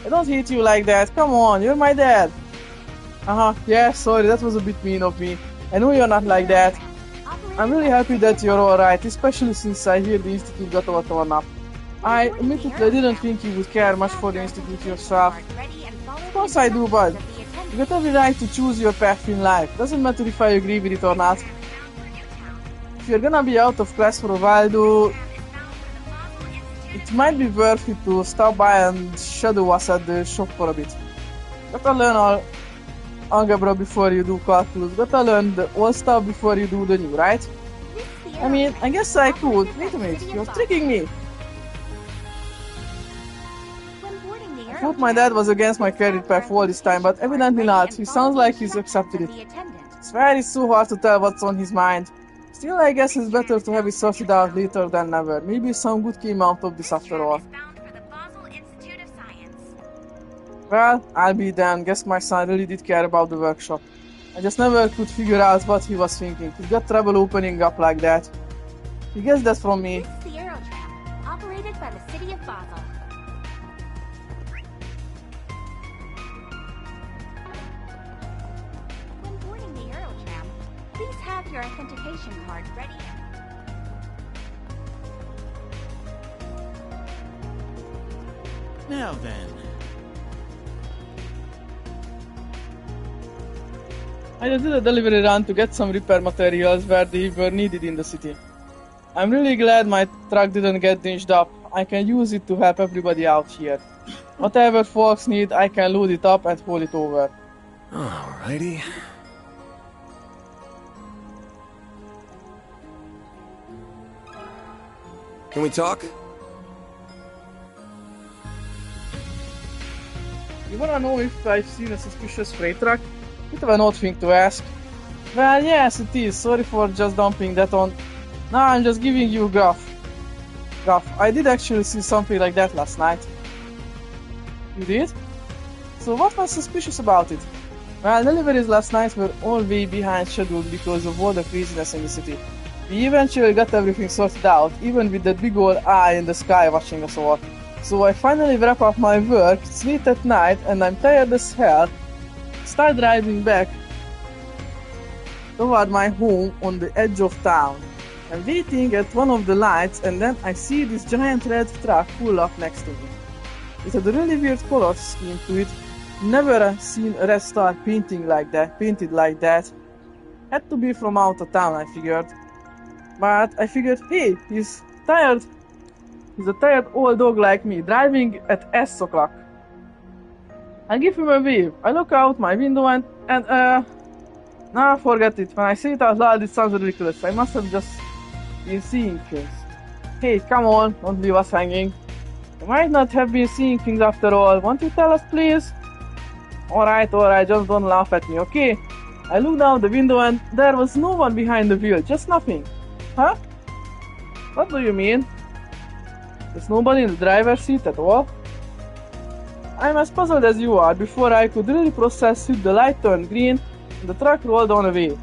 I don't hate you like that, come on, you're my dad. Yeah, sorry, that was a bit mean of me. I know you're not like that. I'm really happy that you're alright, especially since I hear the institute got all torn up. I admittedly didn't think you would care much for the institute yourself. Of course I do, bud. You got every right to choose your path in life. Doesn't matter if I agree with it or not. If you're gonna be out of class for a while though, it might be worth it to stop by and shadow us at the shop for a bit. Gotta learn algebra before you do calculus. Gotta learn the old stuff before you do the new, right? I mean, I guess I could. Wait a minute, you're tricking me. I thought my dad was against my credit pack for all this time, but evidently not. He sounds like he's accepted it. I swear it's so hard to tell what's on his mind. Still, I guess it's better to have it sorted out later than never. Maybe some good came out of this after all. Well, I'll be damned. Guess my son really did care about the workshop. I just never could figure out what he was thinking. He got trouble opening up like that. He gets that from me. This is the Aerotram, operated by the city of Basel. When boarding the Aerotram, please have your authentication card ready. Now then. I just did a delivery run to get some repair materials where they were needed in the city. I'm really glad my truck didn't get dinged up. I can use it to help everybody out here. Whatever folks need, I can load it up and haul it over. Alrighty. Can we talk? You wanna know if I've seen a suspicious freight truck? Bit of an odd thing to ask. Well, yes, it is. Sorry for just dumping that on. No, I'm just giving you guff. I did actually see something like that last night. You did? So what was suspicious about it? Well, deliveries last night were all way behind schedule because of all the craziness in the city. We eventually got everything sorted out, even with that big old eye in the sky watching us all. So I finally wrap up my work, it's late at night and I'm tired as hell. Start driving back toward my home on the edge of town. I'm waiting at one of the lights and then I see this giant red truck pull up next to me. It had a really weird color scheme to it. Never seen a red star painted like that. Had to be from out of town, I figured. But I figured, hey, he's tired. He's a tired old dog like me, driving at S o'clock. I give him a wave. I look out my window and nah, forget it. When I say it out loud, it sounds ridiculous. I must have just been seeing things. Hey, come on, don't leave us hanging. You might not have been seeing things after all. Won't you tell us, please? Alright, just don't laugh at me, okay? I looked out the window and there was no one behind the wheel, just nothing. Huh? What do you mean? There's nobody in the driver's seat at all? I'm as puzzled as you are. Before I could really process it, the light turned green and the truck rolled on away.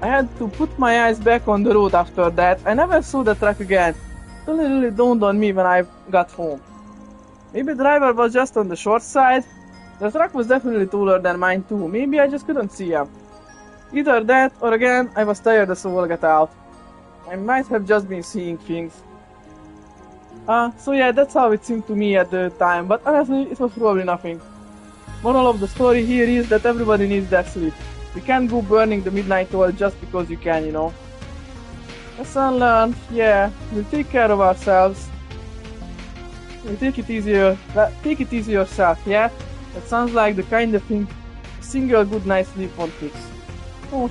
I had to put my eyes back on the road after that. I never saw the truck again. It only really dawned on me when I got home. Maybe the driver was just on the short side. The truck was definitely taller than mine too. Maybe I just couldn't see him. Either that or again, I was tired as all got out. I might have just been seeing things. So yeah, that's how it seemed to me at the time, but honestly, it was probably nothing. Moral of the story here is that everybody needs their sleep. You can't go burning the midnight oil just because you can, you know. Lesson learned, yeah, we'll take care of ourselves. We'll take it easier, yourself, yeah? That sounds like the kind of thing a single good night's sleep won't fix. Oh,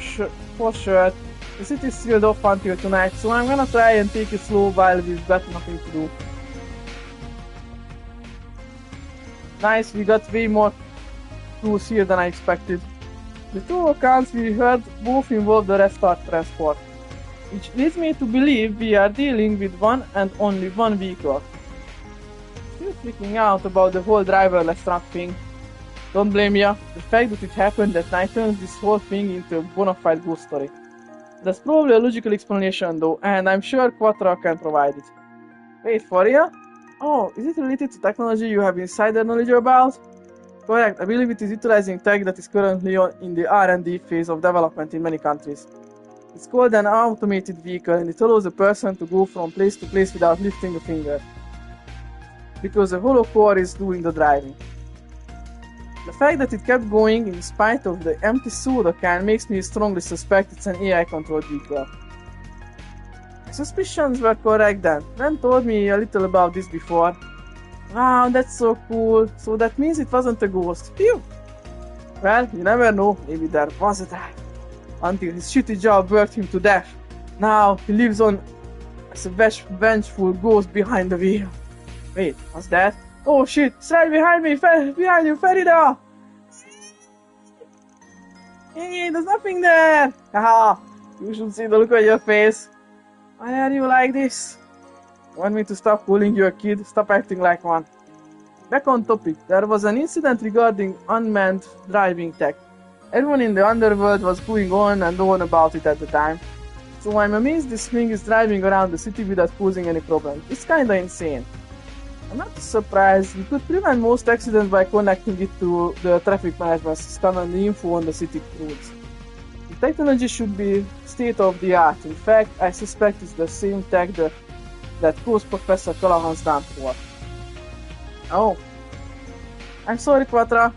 for sure. The city's sealed off until tonight, so I'm gonna try and take it slow while we've got nothing to do. Nice, we got way more tools here than I expected. The two accounts we heard both involve the restart transport, which leads me to believe we are dealing with one and only one vehicle. Still freaking out about the whole driverless truck thing. Don't blame ya, the fact that it happened that night turns this whole thing into a bona fide ghost story. There's probably a logical explanation though, and I'm sure Quattro can provide it. Wait, for real? Oh, is it related to technology you have insider knowledge about? Correct, I believe it is utilizing tech that is currently in the R&D phase of development in many countries. It's called an automated vehicle and it allows a person to go from place to place without lifting a finger. Because the hollow core is doing the driving. The fact that it kept going in spite of the empty soda can makes me strongly suspect it's an AI-controlled vehicle. My suspicions were correct then. Ben told me a little about this before. Wow, that's so cool. So that means it wasn't a ghost. Phew! Well, you never know, maybe there was a time. Until his shitty job worked him to death. Now he lives on as a vengeful ghost behind the wheel. Wait, what's that? Oh shit, it's right behind me, behind you, Ferida! Hey, there's nothing there! Haha, you should see the look on your face. Why are you like this? Want me to stop calling you a kid? Stop acting like one. Back on topic, there was an incident regarding unmanned driving tech. Everyone in the underworld was going on and on about it at the time. So I'm amazed this thing is driving around the city without causing any problems. It's kinda insane. I'm not surprised. We could prevent most accidents by connecting it to the traffic management system and the info on the city roads. The technology should be state of the art. In fact, I suspect it's the same tech that caused Professor Callahan's downfall. Oh. I'm sorry, Quatra.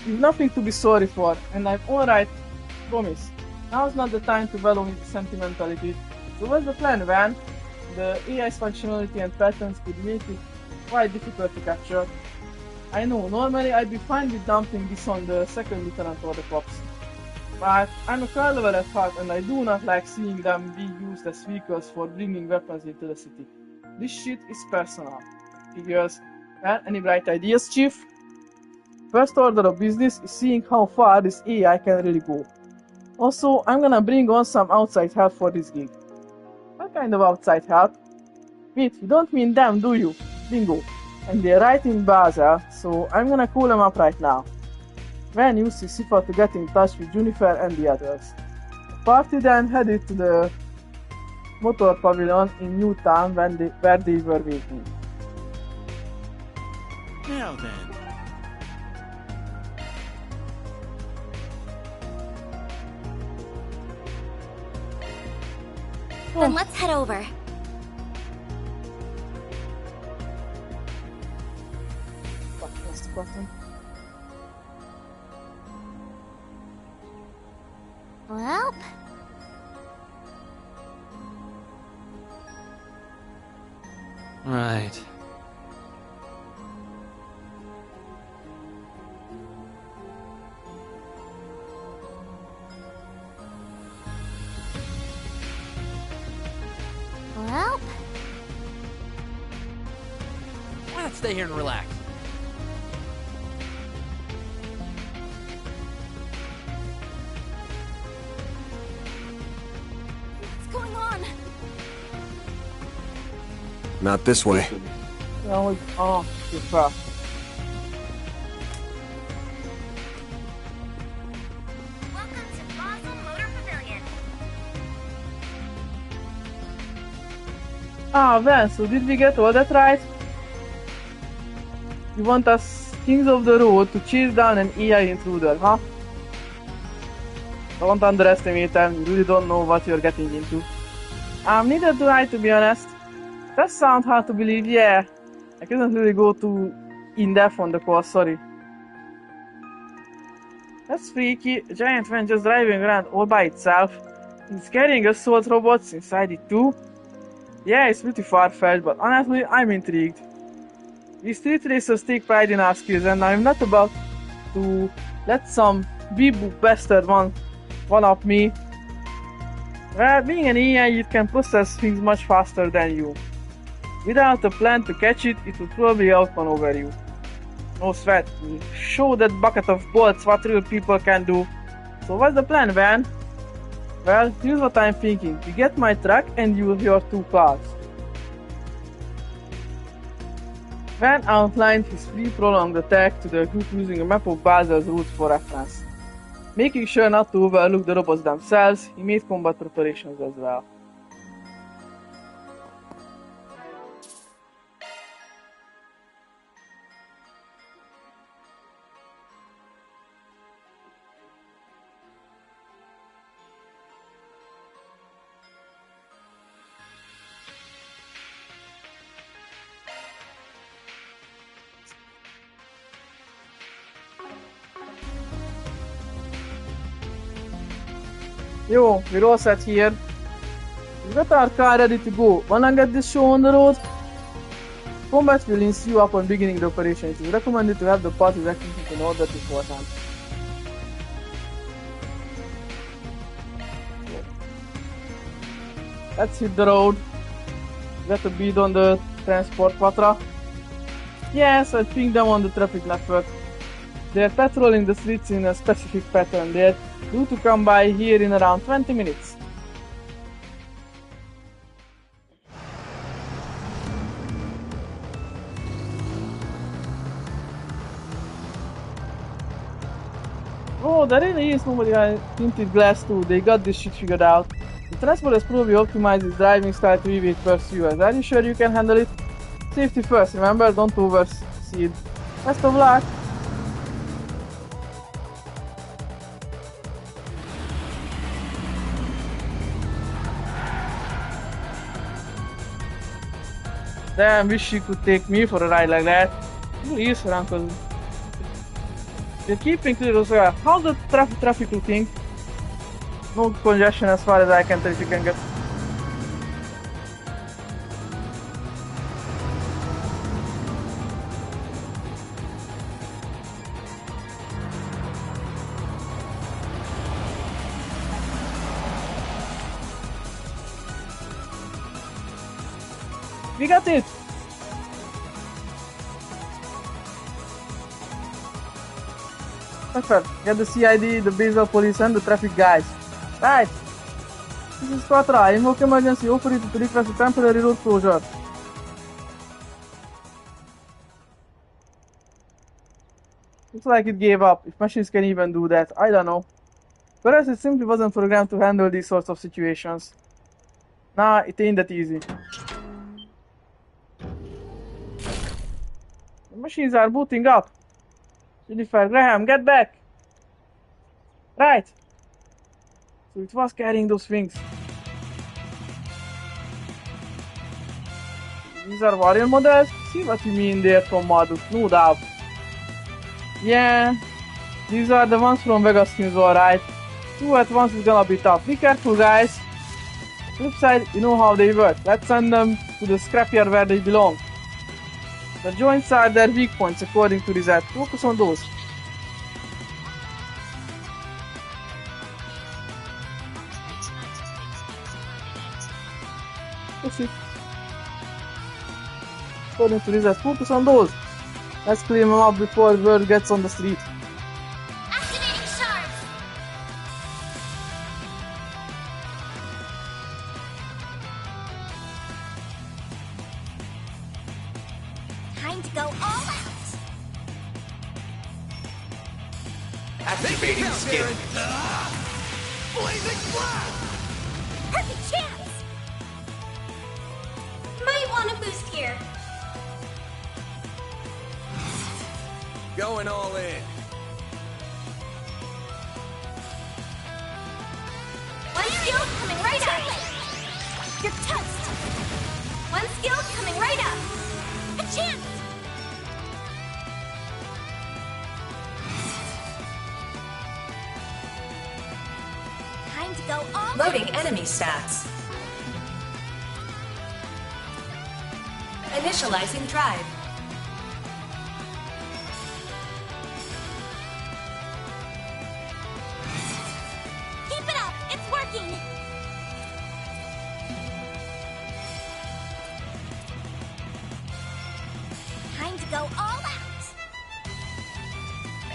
You've nothing to be sorry for, and I'm alright. Promise. Now's not the time to wallow in sentimentality. So what's the plan, Van? The AI's functionality and patterns could make it quite difficult to capture. I know, normally I'd be fine with dumping this on the second lieutenant or the cops. But I'm a carnival at heart and I do not like seeing them be used as vehicles for bringing weapons into the city. This shit is personal. Figures. Well, any bright ideas, Chief? First order of business is seeing how far this AI can really go. Also, I'm gonna bring on some outside help for this gig. What kind of outside help? Wait, you don't mean them, do you? Bingo. And they're right in Basel, so I'm gonna call them up right now. Van used his cipher to get in touch with Juniper and the others. The party then headed to the motor pavilion in Newtown where they were waiting. Now then. Then let's head over. What's the question? Well, Right. well, Why not stay here and relax? what's going on? Not this way. Oh, super. Welcome to Basel Motor Pavilion. Ah, Van, so did we get all that right? You want us, kings of the road, to chase down an AI intruder, huh? Don't underestimate them, you really don't know what you're getting into. Neither do I, to be honest. That sounds hard to believe, yeah. I couldn't really go too in-depth on the course, sorry. That's freaky, a giant van just driving around all by itself. It's carrying assault robots inside it too. Yeah, it's pretty far-fetched, but honestly, I'm intrigued. We street racers take pride in our skills, and I'm not about to let some bee-boop bastard one-up me. Well, being an AI, it can process things much faster than you. Without a plan to catch it, it would probably outmaneuver you. No sweat, we'll show that bucket of bolts what real people can do. So what's the plan, Van? Well, here's what I'm thinking. You get my truck and you your two cars. Van outlined his free-prolonged attack to the group using a map of Basel's routes for reference. Making sure not to overlook the robots themselves, he made combat preparations as well. Yo, we're all set here. We got our car ready to go. Wanna get this show on the road? Combat will ensue upon beginning the operation. It is recommended to have the party's activities in order beforehand. Let's hit the road. Get a bead on the transport patra. Yes, I pinged them on the traffic network. They are patrolling the streets in a specific pattern. They are due to come by here in around 20 minutes. Oh, there really is nobody has tinted glass too. They got this shit figured out. The transport has probably optimized its driving style to evade pursuers. Are you sure you can handle it? Safety first, remember, don't oversee it. Best of luck! Damn, wish she could take me for a ride like that. Please, her uncle. They're keeping clear as well. How's the traffic looking? No congestion as far as I can tell if you can get. We got it! Perfect. Get the CID, the baseball police and the traffic guys. Right. This is Quatra. Invoke emergency operator to request a temporary road closure. Looks like it gave up. If machines can even do that, I don't know. Perhaps it simply wasn't programmed to handle these sorts of situations. Nah, it ain't that easy. The machines are booting up. Jennifer, Graham, get back! Right. So it was carrying those things. These are warrior models? See what you mean there from models, no doubt. Yeah, these are the ones from Vegas News, alright. 2 at once is gonna be tough. Be careful, guys. Flip side, you know how they work. Let's send them to the scrapyard where they belong. The joints are their weak points according to Reset. Focus on those. That's it. According to Reset, focus on those. Let's clean them up before word gets on the street. Activating shards! Time to go all out! Activating skin. Blazing blast! Perfect chance! Might want to boost here. Going all in. One skill coming right up! You're toast! One skill coming right up! A chance! Time to go all Loading out. enemy stats. Initializing drive. Keep it up! It's working! Time to go all out!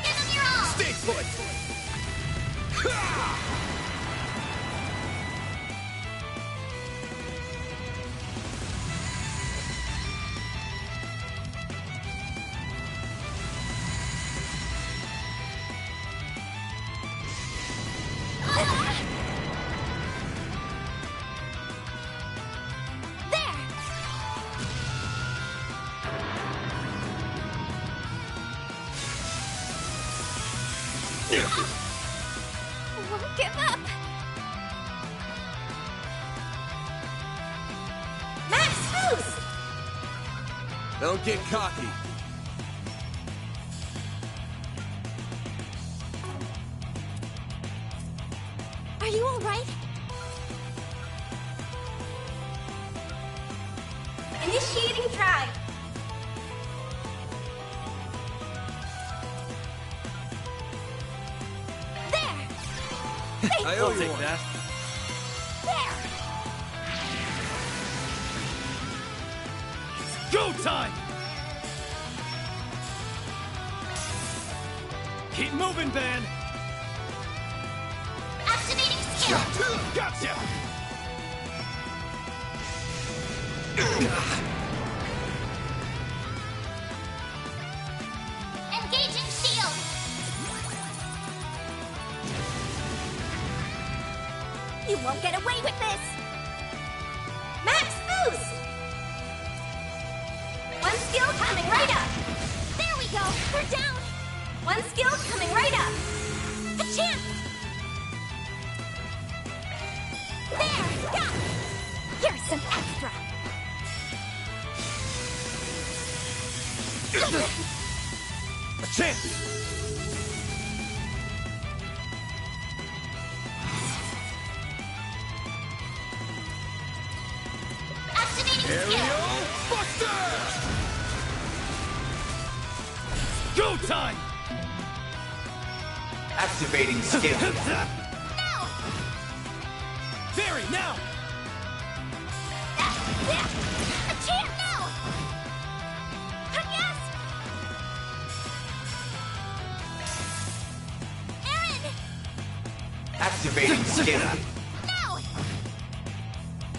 Give them your all! Stay put. Won't give up! Max boost! Don't get cocky. Are you alright? Initiating drive! I owe you one. There! It's go time! Keep moving, Ben! Activating skill! Gotcha! Engaging shield! You won't get away with this! Max boost! One skill coming right up! There we go! We're down! One skill coming right up! A chance! There! Got! Here's some extra! A chance! Activating skill! Aerial Buster! Go time! Activating skill. No! Very, now! A chance! No! Yes! Aaron! Activating skill. No!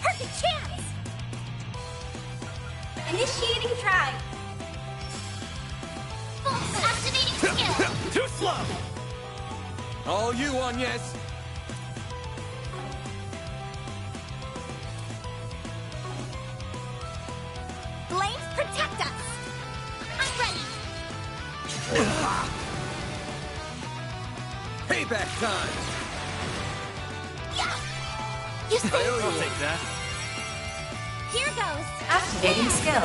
Perfect chance! Initiating try. Full activating skill. Too slow! All you on, yes? Flames protect us. I'm ready. Payback time! Yeah. You see? I owe you I'll one. take that. Here goes. Activating skill.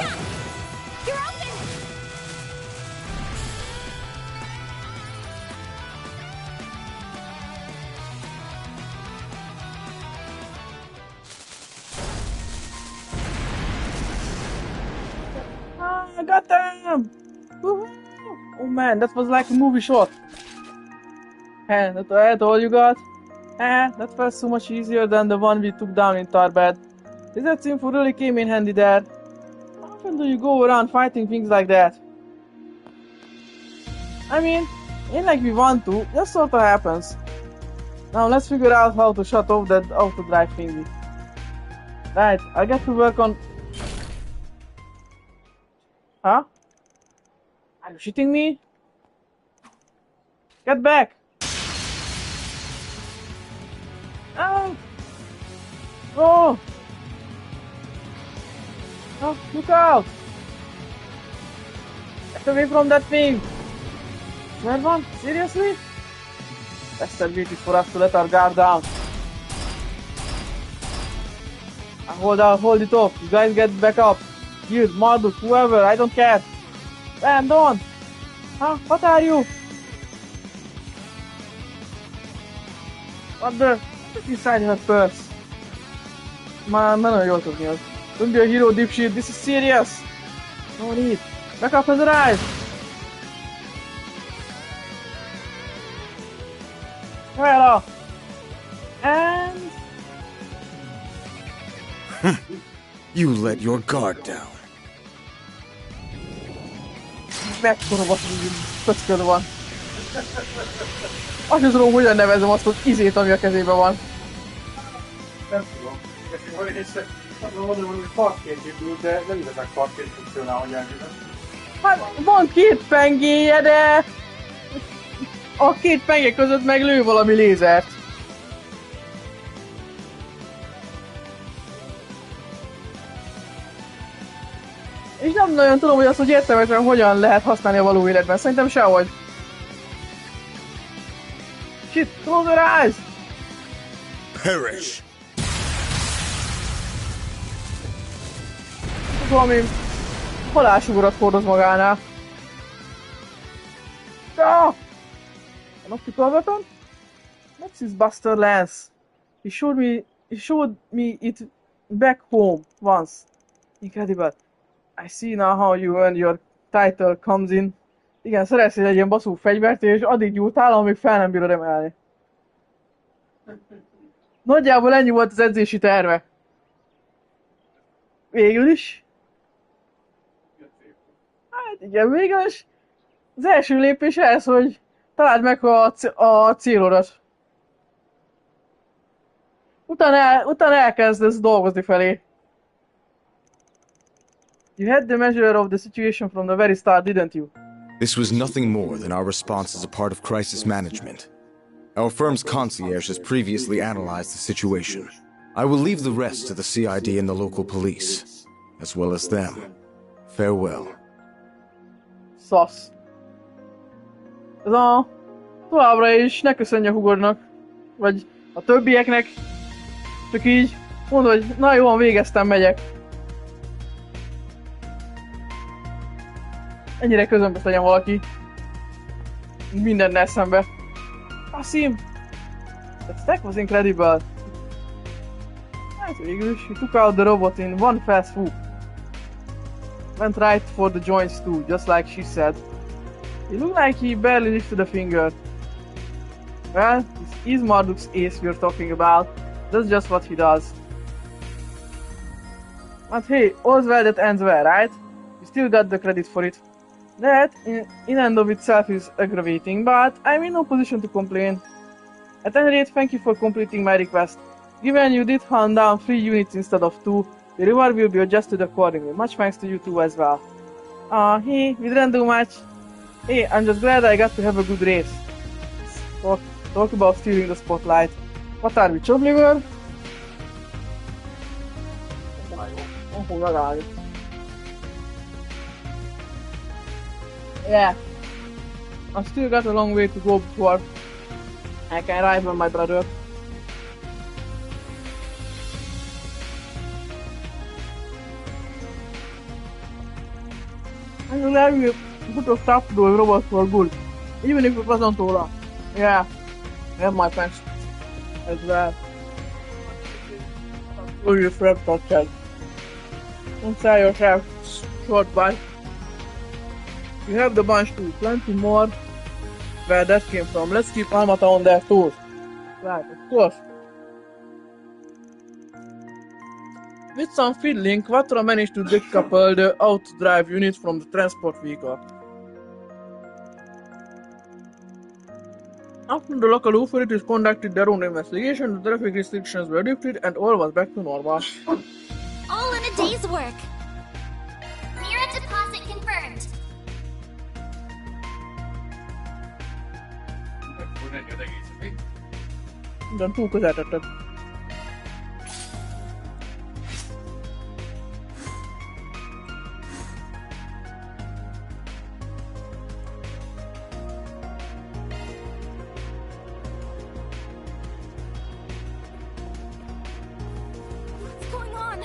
You're open. Ah, I got them! Woohoo! Oh man, that was like a movie shot. And that's all you got? That felt so much easier than the one we took down in Tarbet. Desert Info really came in handy there. How often do you go around fighting things like that? I mean, ain't like we want to, just sorta happens. Now let's figure out how to shut off that auto drive thingy. Right, I'll get to work on... Huh? Are you shitting me? Get back! Ah! Oh! Oh, look out! Get away from that thing! That one? Seriously? That's the beauty for us to let our guard down. Hold it off. You guys get back up. You, Marduk, whoever, I don't care. Bam, don't! Huh? What are you? What the? What's inside her purse? Man, nagyon jól tudni az. Don't be a hero, dipshit. This is serious. No need. Back up and drive. Right off. And... You let your guard down. Mekkora pöcköd van. Azt sem tudom, hogyan nevezem azt az izét, ami a kezében van. Nem tudom. Azt mondom, hogy partként épült, de nem igazán partként funkcionál, hogy elnézem. Hát van két pengéje, de... A két penge között meg lő valami lézert. És nem nagyon tudom, hogy azt, hogy értelmesen hogyan lehet használni a való életben. Szerintem sehogy. Shit, close your eyes! Perish. Valami halálsugarat hordoz magánál. Ah! An optical weapon? Nexus Buster Lance. He showed me it back home once. Incredible. I see now how you earn your title comes in. Igen, szereztél egy ilyen baszó fegyvert, és addig gyújtál, amíg fel nem bírod emelni. Nagyjából ennyi volt az edzési terve. Végül is. Hát igen, végül is. Az első lépés ez, hogy találd meg a célodat. Utána elkezdesz dolgozni felé. You had the measure of the situation from the very start, didn't you? This was nothing more than our response as a part of crisis management. Our firm's concierge has previously analyzed the situation. I will leave the rest to the CID and the local police, as well as them. Farewell. Szasz. Ez a... Továbbra is ne köszönj a hugornak. Vagy a többieknek. Csak így mondd, hogy na jó, végeztem, megyek. Ennyire közömbös legyen valaki. Mindennel szembe. Asim! That stack was incredible. Hát végül is, he took out the robot in one fast swoop. Went right for the joints too, just like she said. It looked like he barely lifted a finger. Well, this is Marduk's ace we're talking about. That's just what he does. But hey, all's well that ends well, right? You still got the credit for it. That, in and of itself, is aggravating, but I'm in no position to complain. At any rate, thank you for completing my request. Given you did hunt down 3 units instead of 2, the reward will be adjusted accordingly. Much thanks to you too as well. Hey, we didn't do much. Hey, I'm just glad I got to have a good race. Talk about stealing the spotlight. What are we, job liver? Oh, megállni. Yeah. I've still got a long way to go before I can rival my brother. I'm glad we put a stop to those robots for good, even if it wasn't Tora. Yeah, I have my friends as well. Who your friend touched? Don't sell yourself short, bud. You have the bunch too, plenty more where that came from. Let's keep Almata on their toes. Right, of course. With some fiddling, Quattro managed to decouple the outdrive unit from the transport vehicle. After the local authorities conducted their own investigation, the traffic restrictions were lifted and all was back to normal. All in a day's work. Mira deposit confirmed. Minden túl közel tetted. What's going on?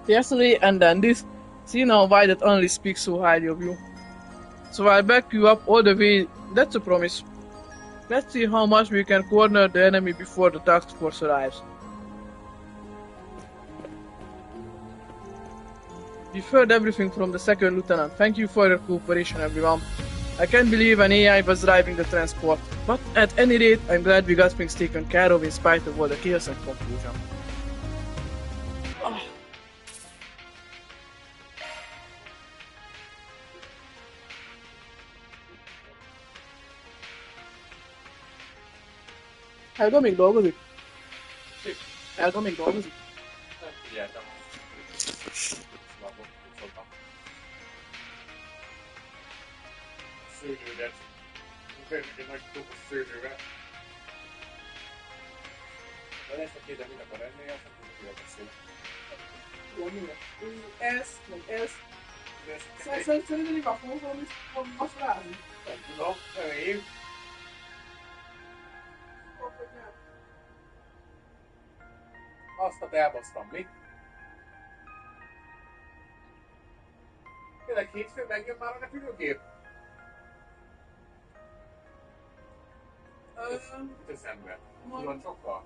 Yesterday and then this. See now why that only speaks so highly of you. So I'll back you up all the way, that's a promise. Let's see how much we can corner the enemy before the task force arrives. We've heard everything from the second lieutenant. Thank you for your cooperation, everyone. I can't believe an AI was driving the transport, but at any rate, I'm glad we got things taken care of in spite of all the chaos and confusion. Helga még dolgozik? Helga még dolgozik? Nem figyeltem. Szőlődet. Munkáljuk egy nagy doboz szőlővel. De ezt a kérdem, mit akar enni, azt nem tudjuk, hogy beszélek. Jó, minden. Ez, meg ez. Szerintem így a fózom, amit most rázni. Nem tudom, nem én. Azt elbasztam, mi? Tényleg hétfőn megjön már a repülőgép? Itt eszembe. Tudod sokkal?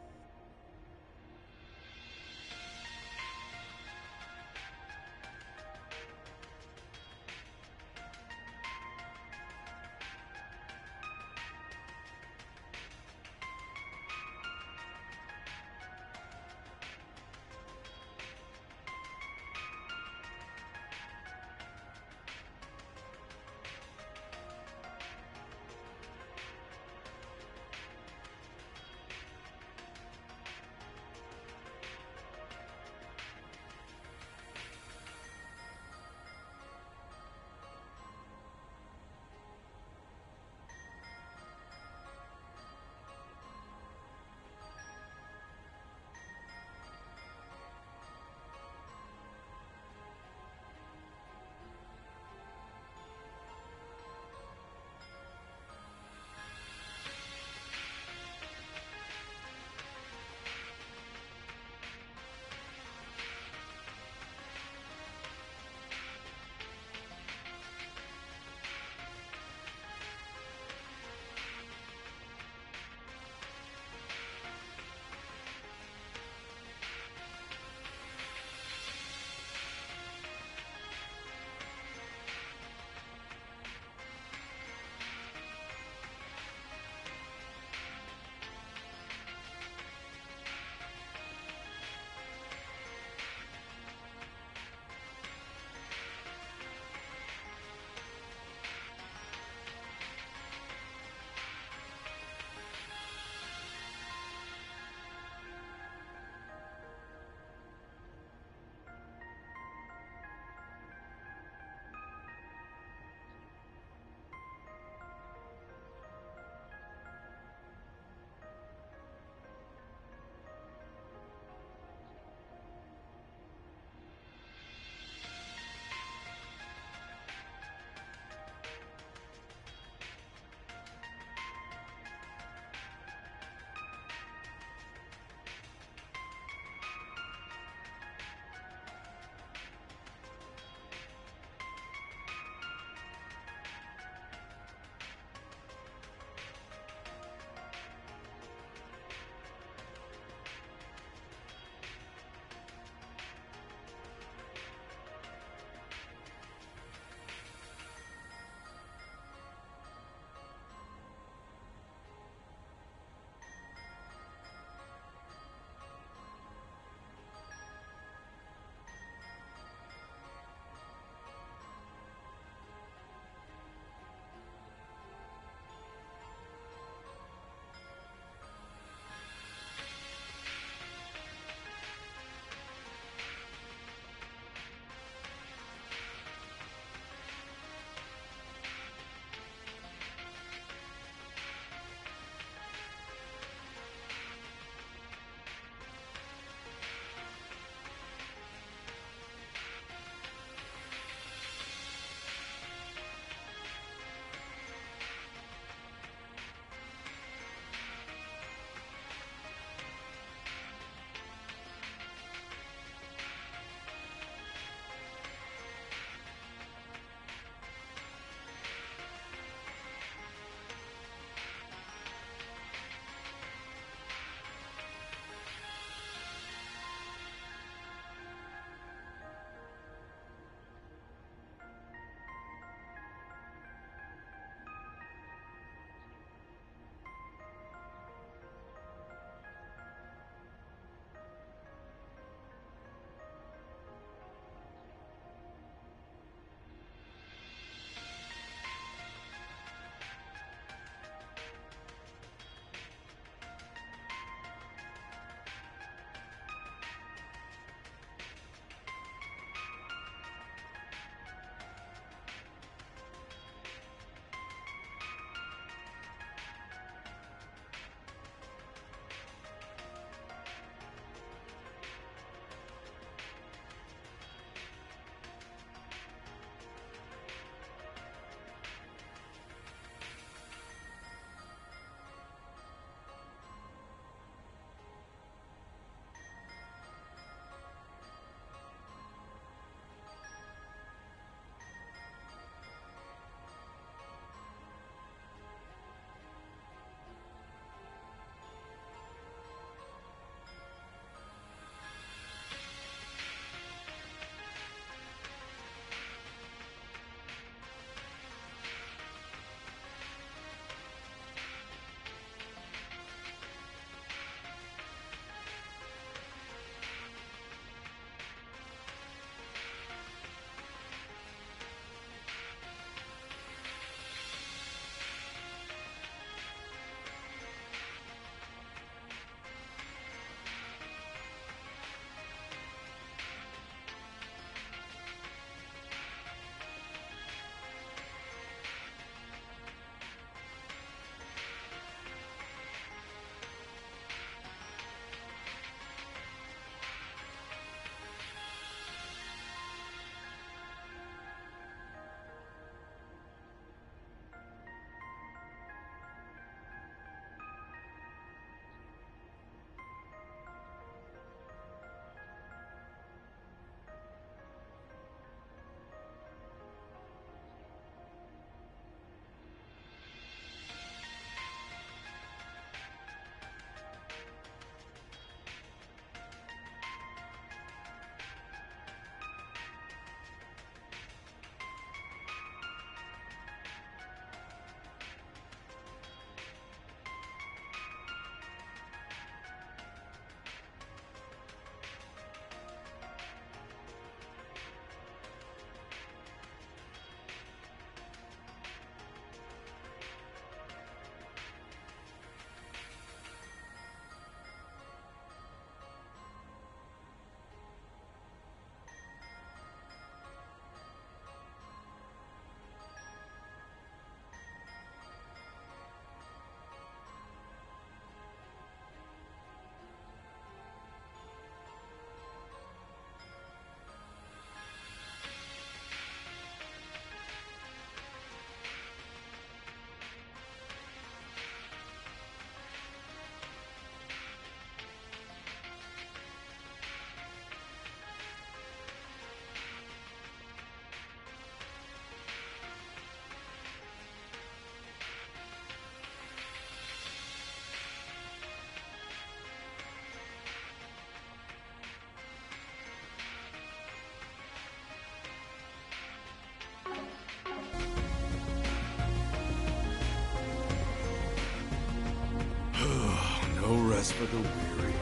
rest for the weary.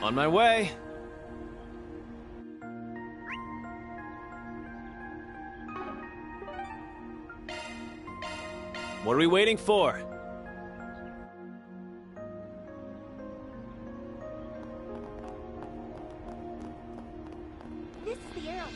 On my way. What are we waiting for? This is the arrow.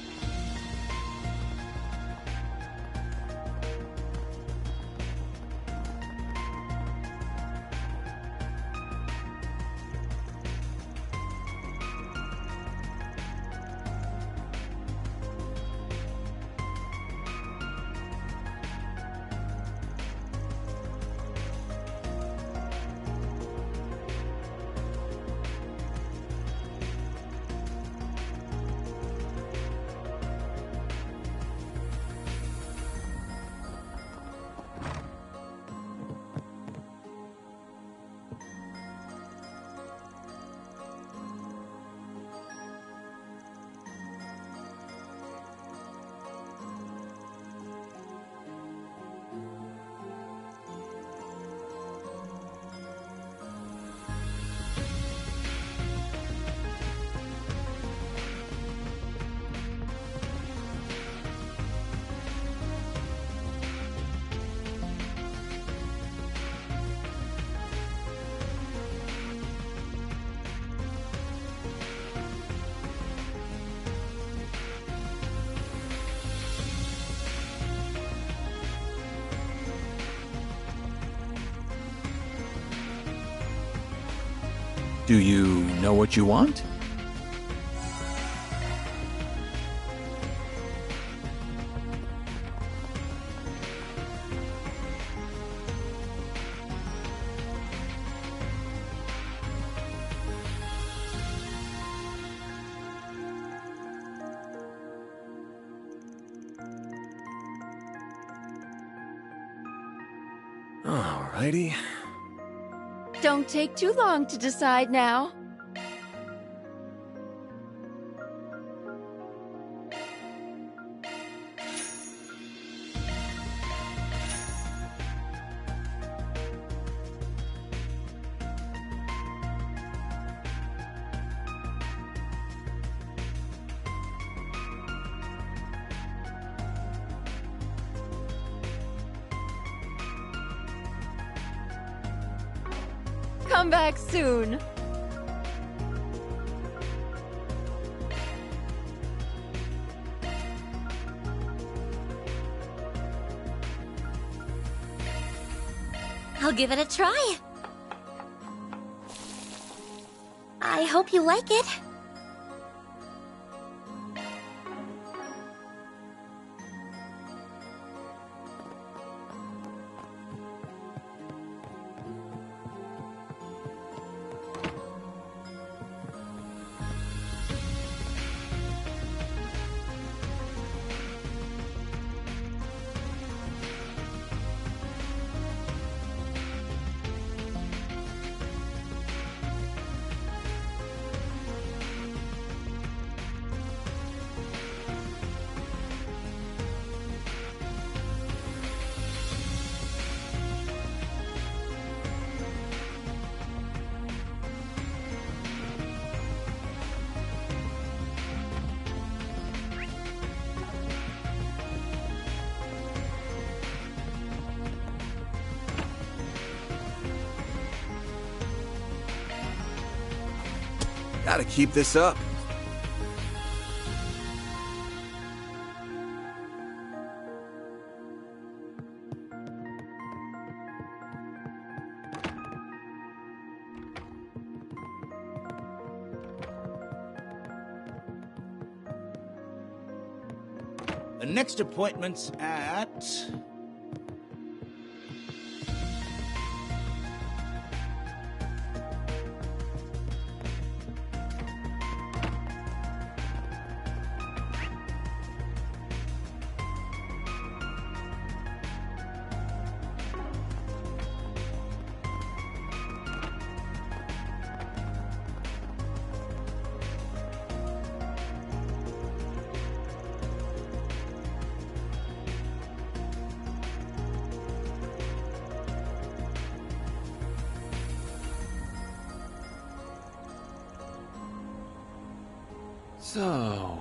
Do you know what you want? Alrighty. Don't take too long to decide now. Come back soon. I'll give it a try. I hope you like it. Gotta keep this up. The next appointment's at... So,